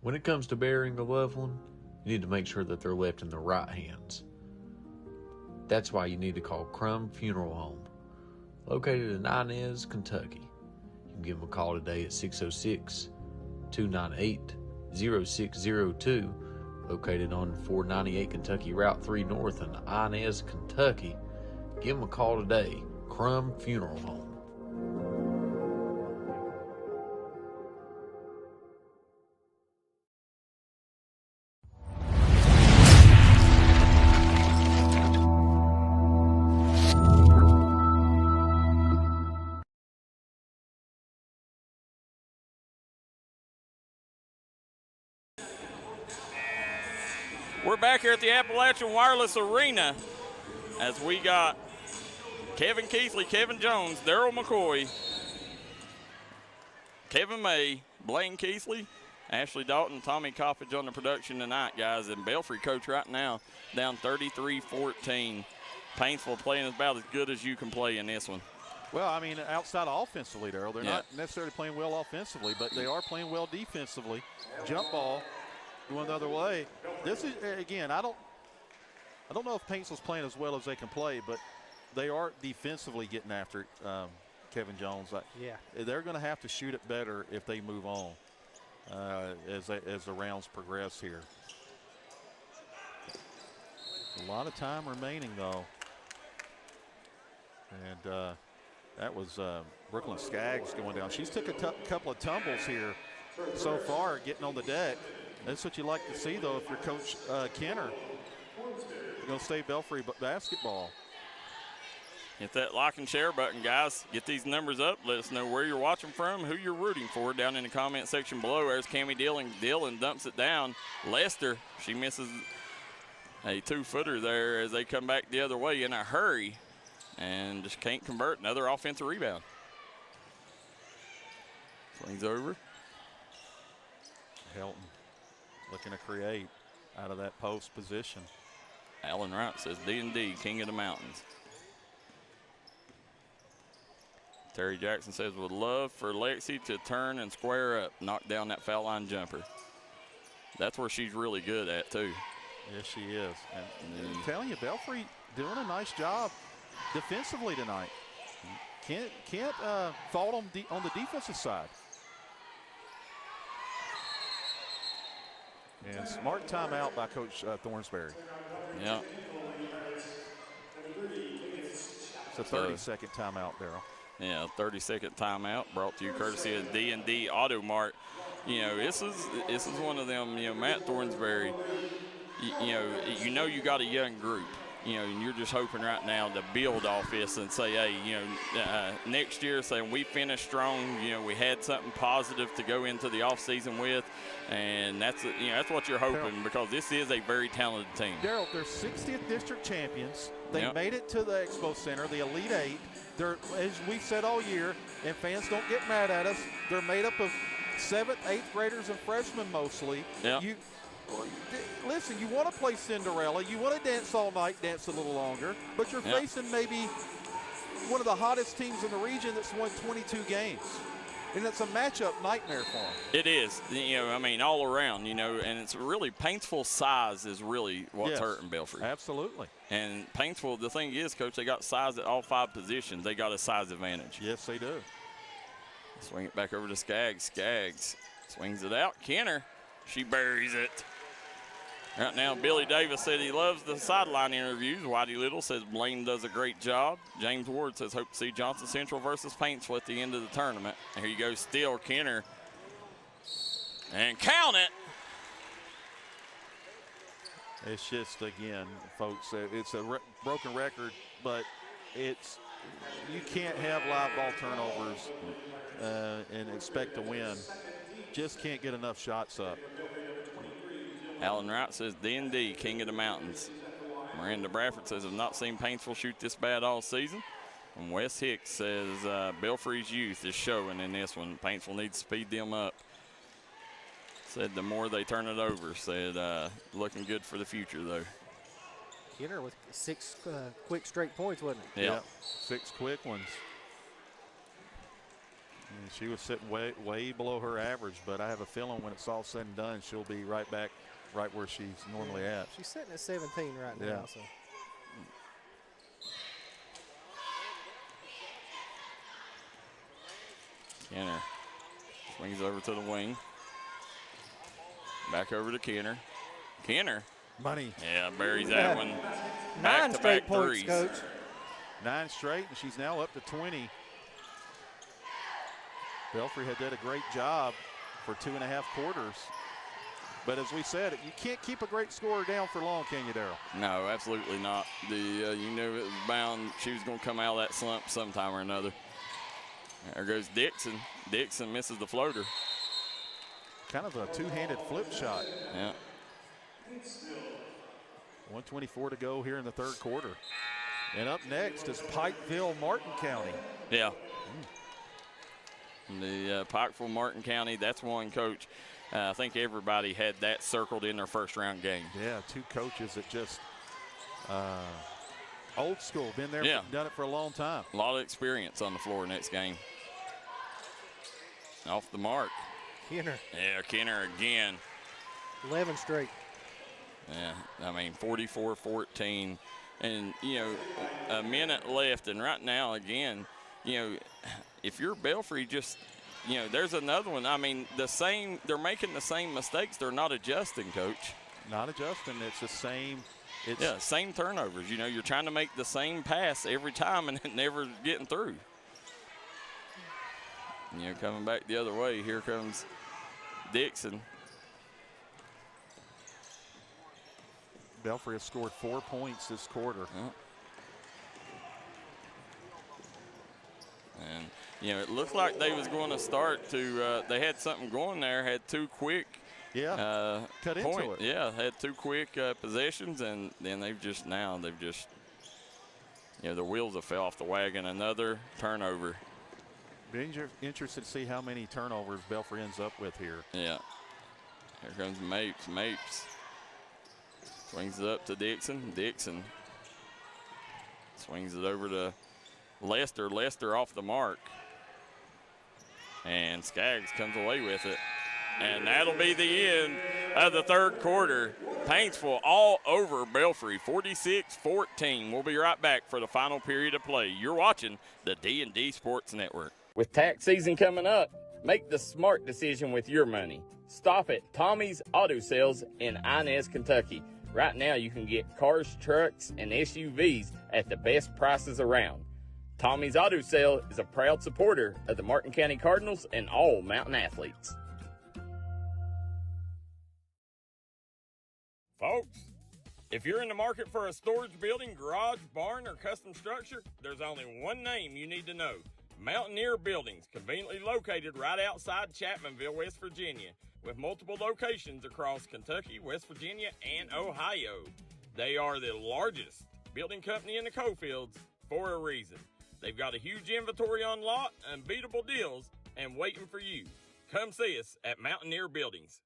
N: When it comes to burying a loved one, you need to make sure that they're left in the right hands. That's why you need to call Crum Funeral Home, located in Inez, Kentucky. You can give them a call today at 606-298-0602, located on 498 Kentucky Route 3 North in Inez, Kentucky. Give them a call today, Crum Funeral Home.
A: We're back here at the Appalachian Wireless Arena as we got Kevin Keathley, Kevin Jones, Darryl McCoy, Kevin May, Blaine Keathley, Ashley Dalton, Tommy Coppage on the production tonight, guys. And Belfry coach right now down 33-14. Paintsville playing about as good as you can play in this one.
C: Well, I mean, outside offensively, Darryl, they're not necessarily playing well offensively, but they are playing well defensively. Jump ball going the other way. This is, again, I don't know if Paintsville's playing as well as they can play, but they are defensively getting after it, Kevin Jones. They're going to have to shoot it better if they move on as the rounds progress here. A lot of time remaining, though. And that was Brooklyn Skaggs going down. She's took a couple of tumbles here so far, getting on the deck. That's what you like to see, though, if you're Coach Kenner. You're going to stay Belfry basketball.
A: Hit that like and share button, guys. Get these numbers up. Let us know where you're watching from, who you're rooting for down in the comment section below. There's Cammie Dillon dumps it down. Lester, she misses a 2-footer there as they come back the other way in a hurry and just can't convert. Another offensive rebound. Swings over.
C: Helton looking to create out of that post position.
A: Alan Wright says D&D, King of the Mountains. Terry Jackson says, would love for Lexi to turn and square up, knock down that foul line jumper. That's where she's really good at, too.
C: Yes, she is. And I'm telling you, Belfry doing a nice job defensively tonight. Can't fault them on the defensive side. And smart timeout by Coach Thornsberry.
A: Yeah.
C: It's a 30-second timeout, Darryl.
A: Yeah, 30-second timeout brought to you courtesy of D&D Auto Mart. You know, this is one of them, you know, Matt Thornsberry, you know you got a young group. You know, and you're just hoping right now to build off this and say, hey, you know, next year, say we finish strong. You know, we had something positive to go into the offseason with, and that's what you're hoping, because this is a very talented team.
C: Darryl, they're 60th district champions. They made it to the Expo Center, the Elite Eight. They're, as we've said all year, and fans don't get mad at us, they're made up of 7th, 8th graders and freshmen mostly.
A: Yeah.
C: Listen, you want to play Cinderella. You want to dance all night, dance a little longer, but you're facing maybe one of the hottest teams in the region that's won 22 games. And it's a matchup nightmare for them.
A: It is. You know, I mean, all around, you know, and it's really Paintsville's size is really what's hurting Belfry.
C: Absolutely.
A: And Paintsville, the thing is, Coach, they got size at all 5 positions. They got a size advantage.
C: Yes, they do.
A: Swing it back over to Skaggs. Skaggs swings it out. Kenner, she buries it. Right now, Billy Davis said he loves the sideline interviews. Whitey Little says Blaine does a great job. James Ward says hope to see Johnson Central versus Paintsville at the end of the tournament. And here you go, still Kenner. And count it.
C: It's just, again, folks, it's a broken record, but you can't have live ball turnovers and expect to win. Just can't get enough shots up.
A: Alan Wright says D&D, King of the Mountains. Miranda Bradford says, have not seen Paintsville shoot this bad all season. And Wes Hicks says Belfry's youth is showing in this one. Paintsville needs to speed them up. Said the more they turn it over. Said looking good for the future, though.
B: Kenner with 6 quick straight points, wasn't it?
A: Yeah.
C: 6 quick ones. And she was sitting way below her average, but I have a feeling when it's all said and done, she'll be right back right where she's normally at.
B: She's sitting at 17 right now.
C: Yeah.
B: So.
A: Kenner swings over to the wing. Back over to Kenner. Kenner.
C: Money.
A: Yeah, buries that one.
B: 9 straight
A: Back-to-back
B: points,
A: threes.
B: Coach.
C: 9 straight, and she's now up to 20. Belfry had done a great job for 2.5 quarters. But as we said, you can't keep a great scorer down for long, can you, Darryl?
A: No, absolutely not. You knew it was bound. She was going to come out of that slump sometime or another. There goes Dixon. Dixon misses the floater.
C: Kind of a two-handed flip shot.
A: Yeah.
C: 1:24 to go here in the third quarter. And up next is Pikeville, Martin County.
A: Yeah. The Pikeville, Martin County, that's one, Coach. I think everybody had that circled in their first round game.
C: Yeah, 2 coaches that just Old school, been there, done it for a long time.
A: A lot of experience on the floor next game. Off the mark.
B: Kenner.
A: Yeah, Kenner again.
B: 11 straight.
A: Yeah, I mean, 44-14. And, you know, a minute left. And right now, again, you know, if you're Belfry, just, you know, there's another one. I mean, they're making the same mistakes. They're not adjusting, Coach.
C: Not adjusting. It's the same.
A: Same turnovers. You know, you're trying to make the same pass every time and never getting through. You know, coming back the other way, here comes Dixon.
C: Belfry has scored 4 points this quarter.
A: And, you know, it looked like they was going to start to, they had something going there, had two quick
C: cut into it.
A: Yeah, had two quick possessions, and then they've just, you know, the wheels have fell off the wagon. Another turnover.
C: Be interested to see how many turnovers Belfry ends up with here.
A: Yeah. Here comes Mapes. Mapes swings it up to Dixon. Dixon swings it over to Lester. Lester off the mark. And Skaggs comes away with it. And that'll be the end of the third quarter. Paintsville all over Belfry, 46-14. We'll be right back for the final period of play. You're watching the D&D Sports Network.
O: With tax season coming up, make the smart decision with your money. Stop at Tommy's Auto Sales in Inez, Kentucky. Right now you can get cars, trucks, and SUVs at the best prices around. Tommy's Auto Sale is a proud supporter of the Martin County Cardinals and all Mountain athletes.
A: Folks, if you're in the market for a storage building, garage, barn, or custom structure, there's only one name you need to know. Mountaineer Buildings, conveniently located right outside Chapmanville, West Virginia, with multiple locations across Kentucky, West Virginia, and Ohio. They are the largest building company in the Coalfields for a reason. They've got a huge inventory on lot, unbeatable deals, and waiting for you. Come see us at Mountaineer Buildings.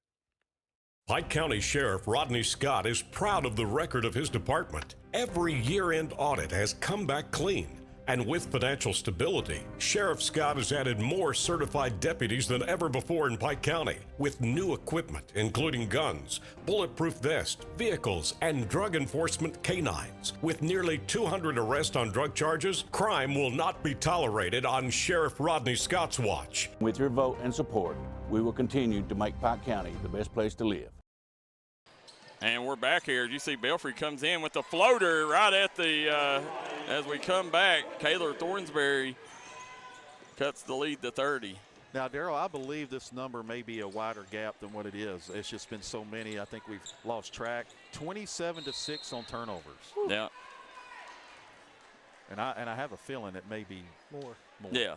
D: Pike County Sheriff Rodney Scott is proud of the record of his department. Every year-end audit has come back clean. And with financial stability, Sheriff Scott has added more certified deputies than ever before in Pike County, with new equipment, including guns, bulletproof vests, vehicles, and drug enforcement canines. With nearly 200 arrests on drug charges, crime will not be tolerated on Sheriff Rodney Scott's watch.
E: With your vote and support, we will continue to make Pike County the best place to live.
A: And we're back here. You see Belfry comes in with the floater right at the, as we come back, Kaylor Thornsberry cuts the lead to 30.
C: Now, Darryl, I believe this number may be a wider gap than what it is. It's just been so many. I think we've lost track. 27-6 on turnovers.
A: Yeah.
C: And I have a feeling it may be more.
A: Yeah.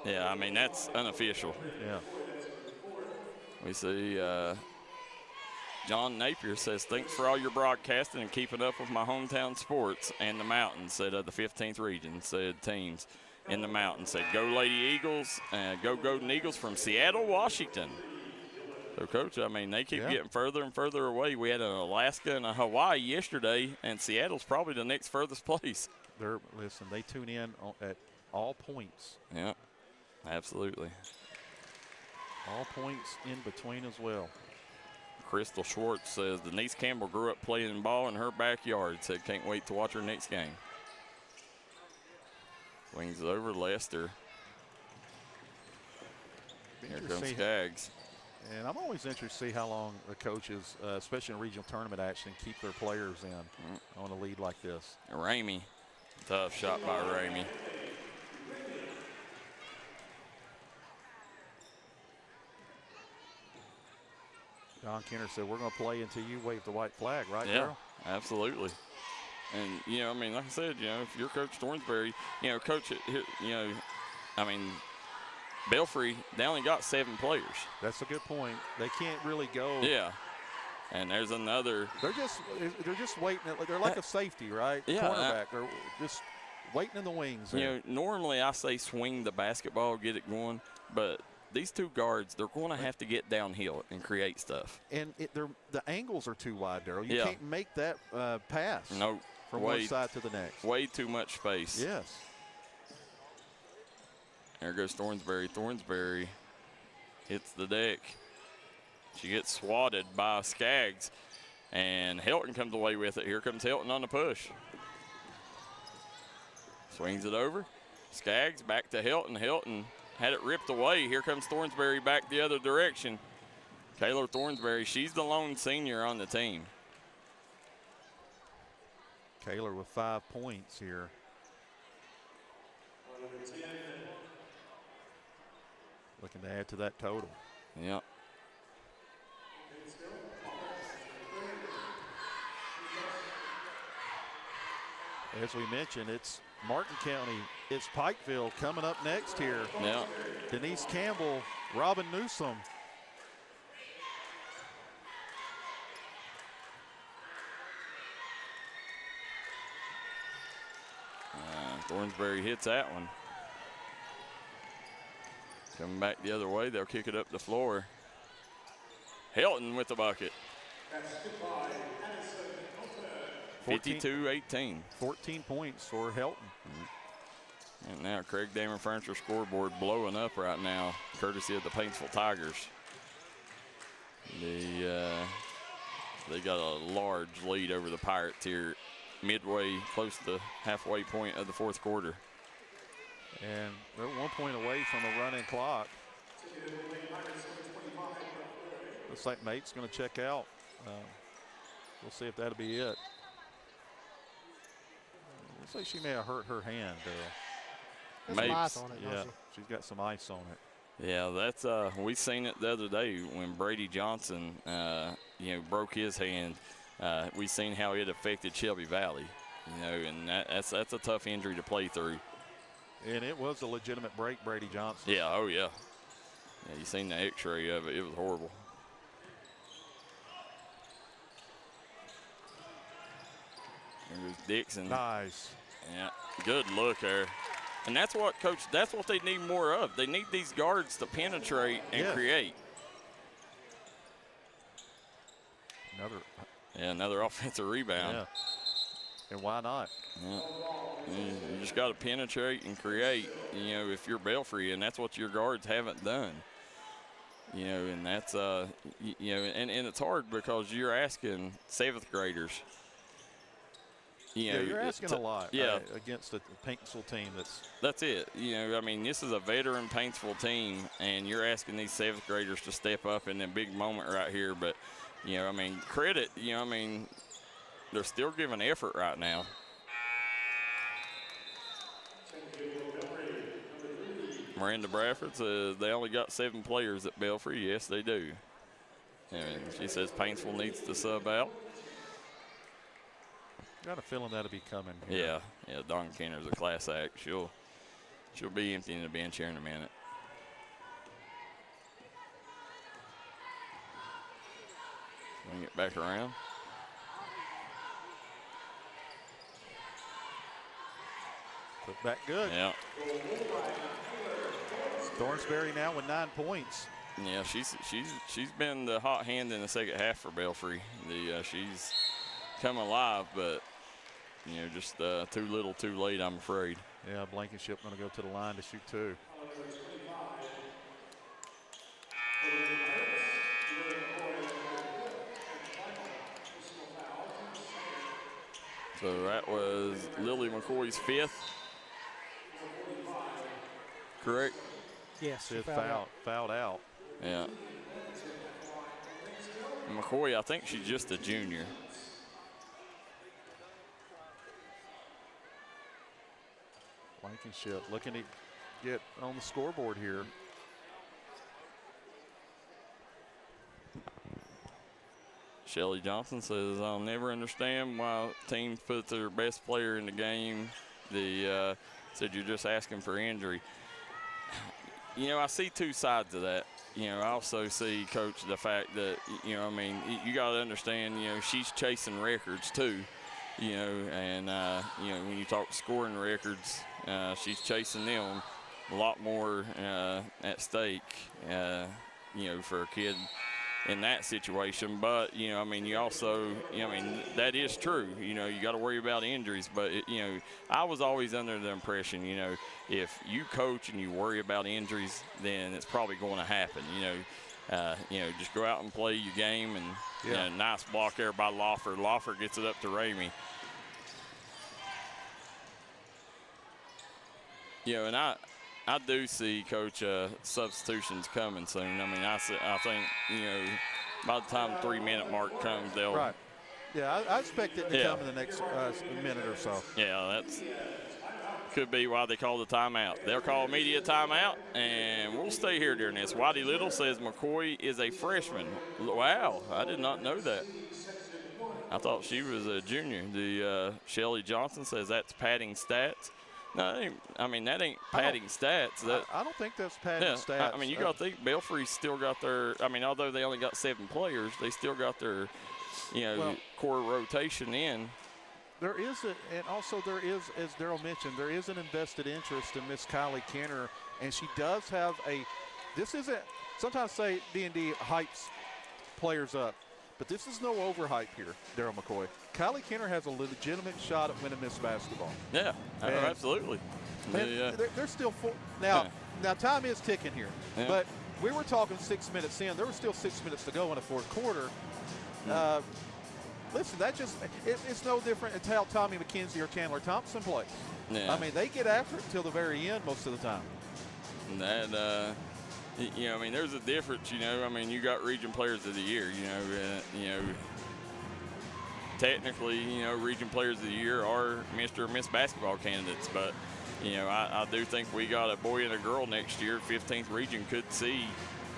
A: Yeah, I mean, that's unofficial.
C: Yeah.
A: We see John Napier says, thanks for all your broadcasting and keeping up with my hometown sports and the mountains, said of the 15th region, said teams in the mountains, said go Lady Eagles, go Golden Eagles from Seattle, Washington. So, Coach, I mean, they keep getting further and further away. We had an Alaska and a Hawaii yesterday, and Seattle's probably the next furthest place.
C: Listen, they tune in at all points.
A: Yeah, absolutely.
C: All points in between as well.
A: Crystal Schwartz says Denise Campbell grew up playing ball in her backyard. Said can't wait to watch her next game. Swings it over Lester. Here comes Skaggs.
C: And I'm always interested to see how long the coaches, especially in regional tournament action, keep their players in on a lead like this.
A: Ramey, tough shot by Ramey.
C: Don Kenner said, we're going to play until you wave the white flag, right,
A: Yeah,
C: Darryl?
A: absolutely. And, you know, I mean, like I said, you know, if you're Coach Thornsberry, you know, Coach, you know, I mean, Belfry, they only got 7 players.
C: That's a good point. They can't really go.
A: Yeah. And there's another.
C: They're just waiting. They're like a safety, right?
A: Yeah.
C: Cornerback. They're just waiting in the wings there.
A: You know, normally I say swing the basketball, get it going, but these two guards, they're going to have to get downhill and create stuff.
C: And the angles are too wide, Darryl. You can't make that pass.
A: No.
C: from one side to the next.
A: Way too much space.
C: Yes.
A: There goes Thornsberry. Thornsberry hits the deck. She gets swatted by Skaggs, and Helton comes away with it. Here comes Helton on the push. Swings it over. Skaggs back to Helton. Helton had it ripped away. Here comes Thornsberry back the other direction. Taylor Thornsberry, she's the lone senior on the team.
C: Kaler with 5 points here. Looking to add to that total.
A: Yeah.
C: As we mentioned, it's Martin County, it's Pikeville coming up next here.
A: Yeah.
C: Denise Campbell, Robin Newsom.
A: Thornsberry hits that one. Coming back the other way, they'll kick it up the floor. Helton with the bucket. 52-18.
C: 14 points for Helton.
A: And now Craig Damon Furniture scoreboard blowing up right now, courtesy of the Paintsville Tigers. They got a large lead over the Pirates here, midway, close to the halfway point of the fourth quarter.
C: And they're 1 point away from the running clock. Looks like Mate's going to check out. We'll see if that'll be it. Looks like she may have hurt her hand.
B: There's some ice on it,
C: yeah, she's got some ice on it.
A: Yeah, that's we seen it the other day when Brady Johnson, broke his hand. We seen how it affected Shelby Valley, and that's a tough injury to play through.
C: And it was a legitimate break, Brady Johnson.
A: Yeah, oh yeah. Yeah, you seen the X-ray of it. It was horrible. There goes Dixon.
C: Nice.
A: Yeah, good look there. And that's what, Coach, that's what they need more of. They need these guards to penetrate and create. Another offensive rebound.
C: Yeah. And why not?
A: Yeah. You just got to penetrate and create, if you're Belfry, and that's what your guards haven't done. And that's, and it's hard because you're asking 7th graders.
C: You're asking a lot against a Paintsville team
A: that's it. This is a veteran Paintsville team, and you're asking these 7th graders to step up in that big moment right here. But, credit, they're still giving effort right now. Miranda Bradford says they only got 7 players at Belfry. Yes, they do. And she says Paintsville needs to sub out.
C: Got a feeling that'll be coming.
A: Yeah, Dawn Kenner's a class act. She'll be emptying the bench here in a minute. Swing it back around.
C: Put back good.
A: Yeah.
C: Thornsberry now with 9 points.
A: Yeah, she's been the hot hand in the second half for Belfry. She's come alive, but just too little, too late, I'm afraid.
C: Yeah, Blankenship going to go to the line to shoot 2.
A: So that was Lily McCoy's 5th. Correct?
B: Yes,
C: she fouled out.
A: Yeah. McCoy, I think she's just a junior.
C: Blankenship looking to get on the scoreboard here.
A: Shelly Johnson says, I'll never understand why teams put their best player in the game. Said you're just asking for injury. I see 2 sides of that. I also see, Coach, the fact that, you got to understand, she's chasing records too. And when you talk scoring records, she's chasing them. A lot more at stake, for a kid in that situation. But, you know, I mean, you also, you know, I mean, that is true. You know, you got to worry about injuries. But, you know, I was always under the impression, you know, if you coach and you worry about injuries, then it's probably going to happen. You know, just go out and play your game. And, you know, nice block there by Lawford. Lawford gets it up to Ramey. You know, and I do see, Coach, substitutions coming soon. I mean, I think, you know, by the time the 3-minute mark comes, they'll.
C: Right. Yeah, I expect it to come in the next minute or so.
A: Yeah, that's could be why they call the timeout. They'll call immediate timeout, and we'll stay here during this. Whitey Little says McCoy is a freshman. Wow, I did not know that. I thought she was a junior. The Shelly Johnson says that's padding stats. No, that ain't, I mean, that ain't padding stats.
C: I don't think that's padding stats.
A: I mean, you got to think Belfry's still got their, I mean, although they only got 7 players, they still got their, you know, core rotation in.
C: There is, and also there is, as Darryl mentioned, there is an invested interest in Miss Kylie Kenner, and she does have this isn't, sometimes say D&D hypes players up, but this is no overhype here, Darryl McCoy. Kylie Kenner has a legitimate shot at winning Miss Basketball.
A: Yeah, absolutely.
C: They're still now time is ticking here, but we were talking 6 minutes in. There were still 6 minutes to go in the fourth quarter. Listen, it's no different until how Tommy McKenzie or Chandler Thompson plays.
A: Yeah.
C: I mean, they get after it until the very end most of the time.
A: And that, you know, I mean, there's a difference, you know. I mean, you got Region Players of the Year, you know, technically, you know, Region Players of the Year are Mr. or Miss Basketball candidates, but, you know, I do think we got a boy and a girl next year. 15th Region could see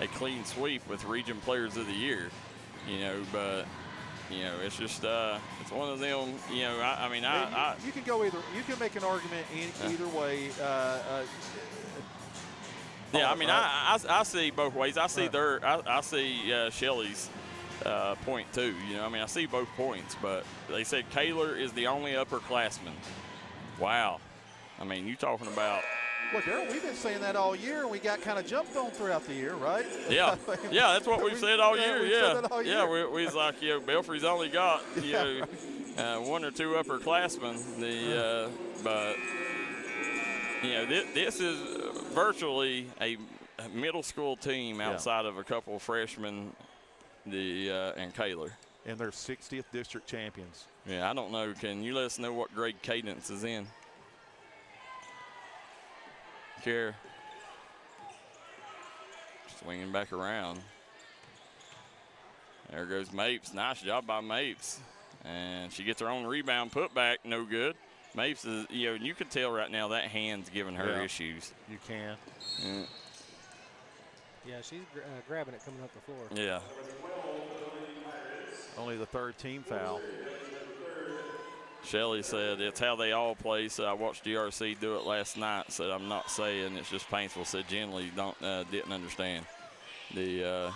A: a clean sweep with Region Players of the Year, you know, but, you know, it's just, it's one of them, you know, I mean,
C: you can go either, you can make an argument either way.
A: Yeah, I mean, I see both ways. I see I see Shelley's point too. You know, I mean, I see both points, but they said Kaler is the only upperclassman. Wow. I mean, you talking about.
C: Well, Darryl, we've been saying that all year, and we got kind of jumped on throughout the year, right?
A: Yeah, yeah, that's what we've said all year. Yeah, we was like, you know, Belfry's only got, you know, 1 or 2 upperclassmen. But you know, this is virtually a middle school team outside of a couple of freshmen, and Kaler.
C: And they're 60th district champions.
A: Yeah, I don't know. Can you let us know what grade Cadence is in? Care. Swinging back around. There goes Mapes. Nice job by Mapes. And she gets her own rebound, put back, no good. Mapes is, you know, and you can tell right now that hand's giving her issues.
C: You can.
B: Yeah, she's grabbing it coming up the floor.
A: Yeah.
C: Only the 3rd team foul.
A: Shelley said it's how they all play. So I watched GRC do it last night. Said I'm not saying it's just painful. Said generally didn't understand. Yeah,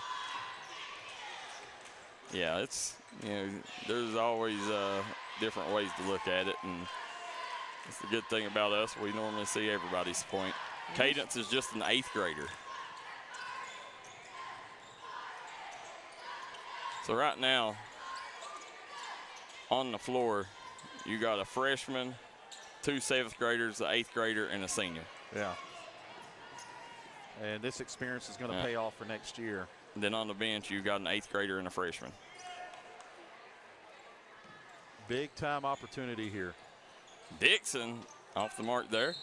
A: it's, you know, there's always different ways to look at it, and it's the good thing about us. We normally see everybody's point. Cadence is just an 8th grader. So right now on the floor, you got a freshman, 2 7th graders, an 8th grader, and a senior.
C: Yeah. And this experience is going to pay off for next year.
A: And then on the bench, you got an 8th grader and a freshman.
C: Big time opportunity here.
A: Dixon off the mark there.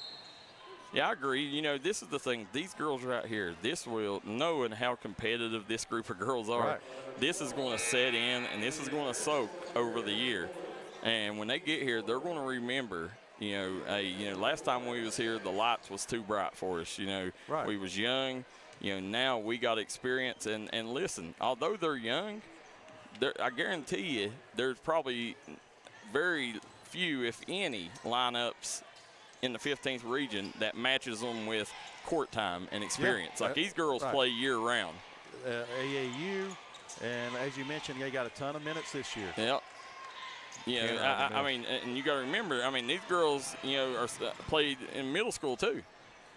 A: Yeah, I agree. You know, this is the thing. These girls right here, this will, knowing how competitive this group of girls are, this is going to set in, and this is going to soak over the year. And when they get here, they're going to remember, you know, last time we was here, the lights was too bright for us. You know, we was young. You know, now we got experience. And listen, although they're young, I guarantee you there's probably very few, if any, lineups in the 15th region that matches them with court time and experience. Like these girls play year-round.
C: AAU, and as you mentioned, they got a ton of minutes this year.
A: Yep. Yeah, I mean, and you got to remember, I mean, these girls, you know, are played in middle school too.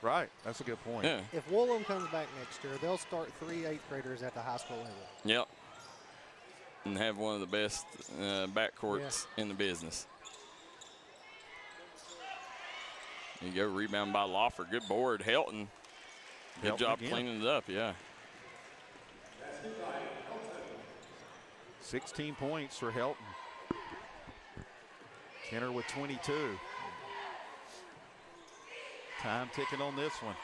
C: Right, that's a good point.
A: Yeah.
B: If Woolham comes back next year, they'll start 3 8th graders at the high school level.
A: Yep. and have one of the best backcourts in the business. There you go, rebound by Lawford. Good board, Helton. Good job cleaning it up, yeah.
C: 16 points for Helton. Kenner with 22. Time ticking on this one.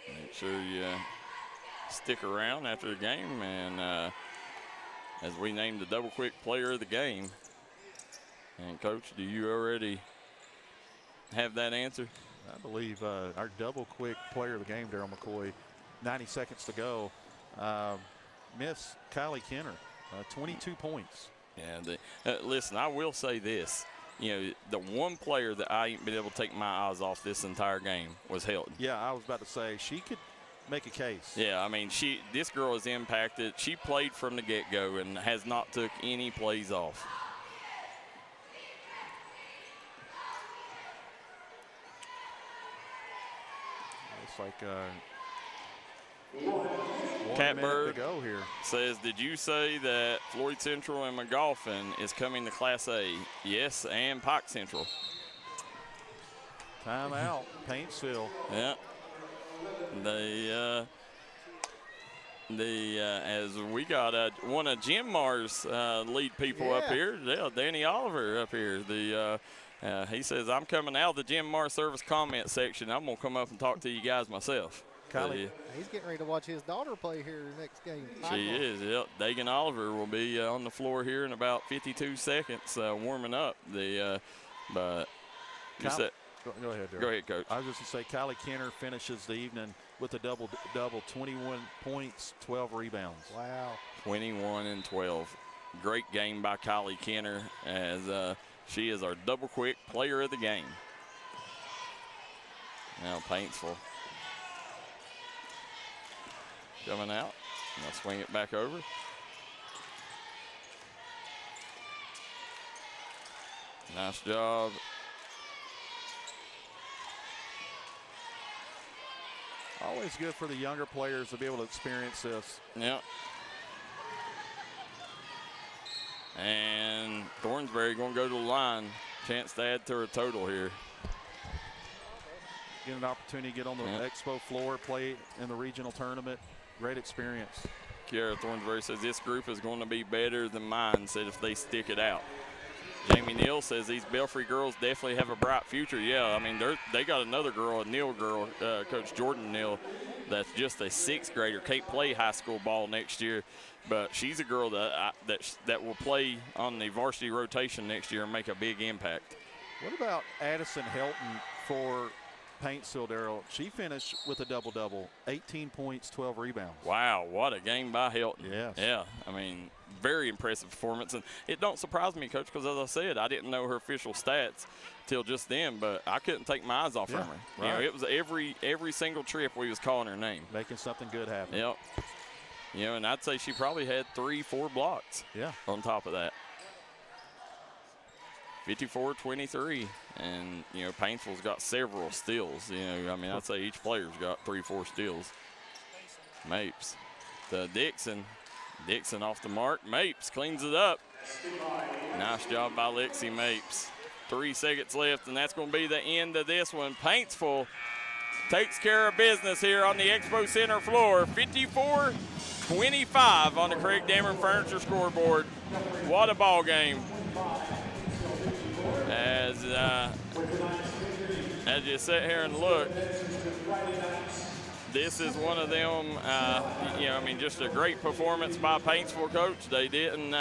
A: Make sure you stick around after the game, and as we named the double quick player of the game. And Coach, do you already have that answer?
C: I believe our double quick player of the game, Darryl McCoy, 90 seconds to go. Miss Kylie Kenner, 22 points.
A: Yeah, listen, I will say this. You know, the one player that I ain't been able to take my eyes off this entire game was Helton.
C: Yeah, I was about to say she could make a case.
A: Yeah, I mean, this girl is impacted. She played from the get-go and has not took any plays off.
C: It's like
A: Catbird
C: to go here.
A: Says, did you say that Floyd Central and McGoffin is coming to Class A? Yes, and Pike Central.
C: Timeout, Paintsville.
A: Yeah. As we got one of Jim Mar's lead people up here, Danny Oliver up here. He says, I'm coming out of the Jim Mar service comment section. I'm going to come up and talk to you guys myself.
B: He's getting ready to watch his daughter play here the next game.
A: She is, yep. Dagan Oliver will be on the floor here in about 52 seconds warming up.
C: Go ahead, Darryl.
A: Go ahead, Coach.
C: I was just going to say, Kylie Kenner finishes the evening with a double-double, 21 points, 12 rebounds.
B: Wow.
A: 21 and 12. Great game by Kylie Kenner as she is our double-quick player of the game. Now Paintsville coming out. I'll swing it back over. Nice job.
C: Always good for the younger players to be able to experience this.
A: Yeah. And Thornsbury going to go to the line. Chance to add to her total here.
C: Get an opportunity to get on the expo floor, play in the regional tournament. Great experience.
A: Kiara Thornsbury says this group is going to be better than mine, said if they stick it out. Jamie Neal says these Belfry girls definitely have a bright future. Yeah, I mean, they got another girl, a Neal girl, Coach Jordan Neal, that's just a sixth grader, can't play high school ball next year, but she's a girl that will play on the varsity rotation next year and make a big impact.
C: What about Addison Helton for Paintsville, Darryl? She finished with a double-double, 18 points, 12 rebounds.
A: Wow, what a game by Helton.
C: Yes.
A: Yeah, I mean, very impressive performance. And it don't surprise me, Coach, because as I said, I didn't know her official stats till just then, but I couldn't take my eyes off from her.
C: Right.
A: You know, it was every single trip we was calling her name.
C: Making something good happen.
A: Yep. You know, and I'd say she probably had 3-4 blocks on top of that. 54-23, and, you know, Paintsville's got several steals. You know, I mean, I'd say each player's got 3-4 steals. Mapes to Dixon. Dixon off the mark. Mapes cleans it up. Nice job by Lexi Mapes. 3 seconds left, and that's going to be the end of this one. Paintsville takes care of business here on the Expo Center floor. 54-25 on the Craig Dameron Furniture scoreboard. What a ball game. As you sit here and look, this is one of them, you know, I mean, just a great performance by Paintsville, Coach. They didn't,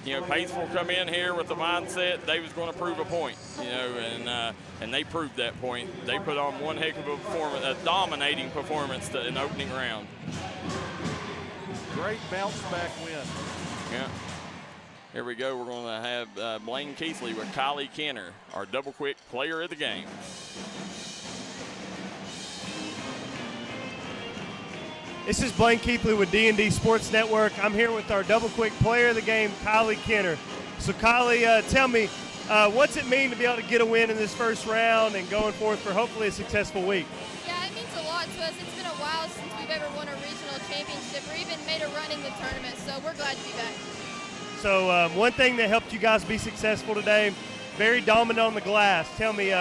A: you know, Paintsville come in here with the mindset they was going to prove a point, you know, and they proved that point. They put on one heck of a performance, a dominating performance in the opening round.
C: Great bounce back win.
A: Yeah. Here we go. We're going to have Blaine Keathley with Kylie Kenner, our double quick player of the game.
H: This is Blaine Keathley with D&D Sports Network. I'm here with our double quick player of the game, Kylie Kenner. So Kylie, tell me, what's it mean to be able to get a win in this first round and going forth for hopefully a successful week?
P: Yeah, it means a lot to us. It's been a while since we've ever won a regional championship or even made a run in the tournament, so we're glad to be back.
H: So one thing that helped you guys be successful today, very dominant on the glass. Tell me,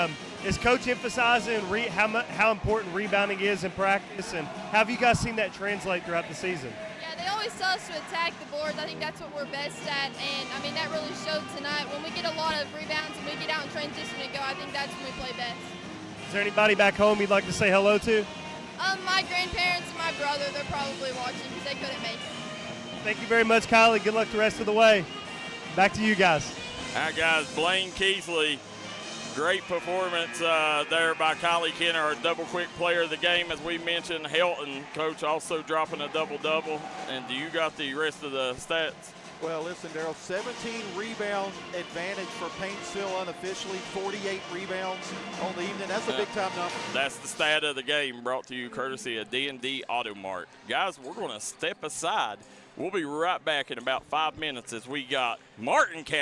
H: is Coach emphasizing how important rebounding is in practice, and how have you guys seen that translate throughout the season?
P: Yeah, they always tell us to attack the boards. I think that's what we're best at, and I mean that really showed tonight. When we get a lot of rebounds and we get out in transition and go, I think that's when we play best.
H: Is there anybody back home you'd like to say hello to?
P: My grandparents and my brother, they're probably watching because they couldn't make it.
H: Thank you very much, Kylie. Good luck the rest of the way. Back to you guys.
A: All right, guys, Blaine Keathley, great performance there by Kylie Kenner, our double-quick player of the game. As we mentioned, Helton, Coach, also dropping a double-double. And do you got the rest of the stats?
C: Well, listen, Darryl, 17 rebound advantage for Paintsville unofficially, 48 rebounds on the evening. That's a big-time number.
A: That's the stat of the game, brought to you courtesy of D&D Auto Mart. Guys, we're going to step aside. We'll be right back in about 5 minutes as we got Martin County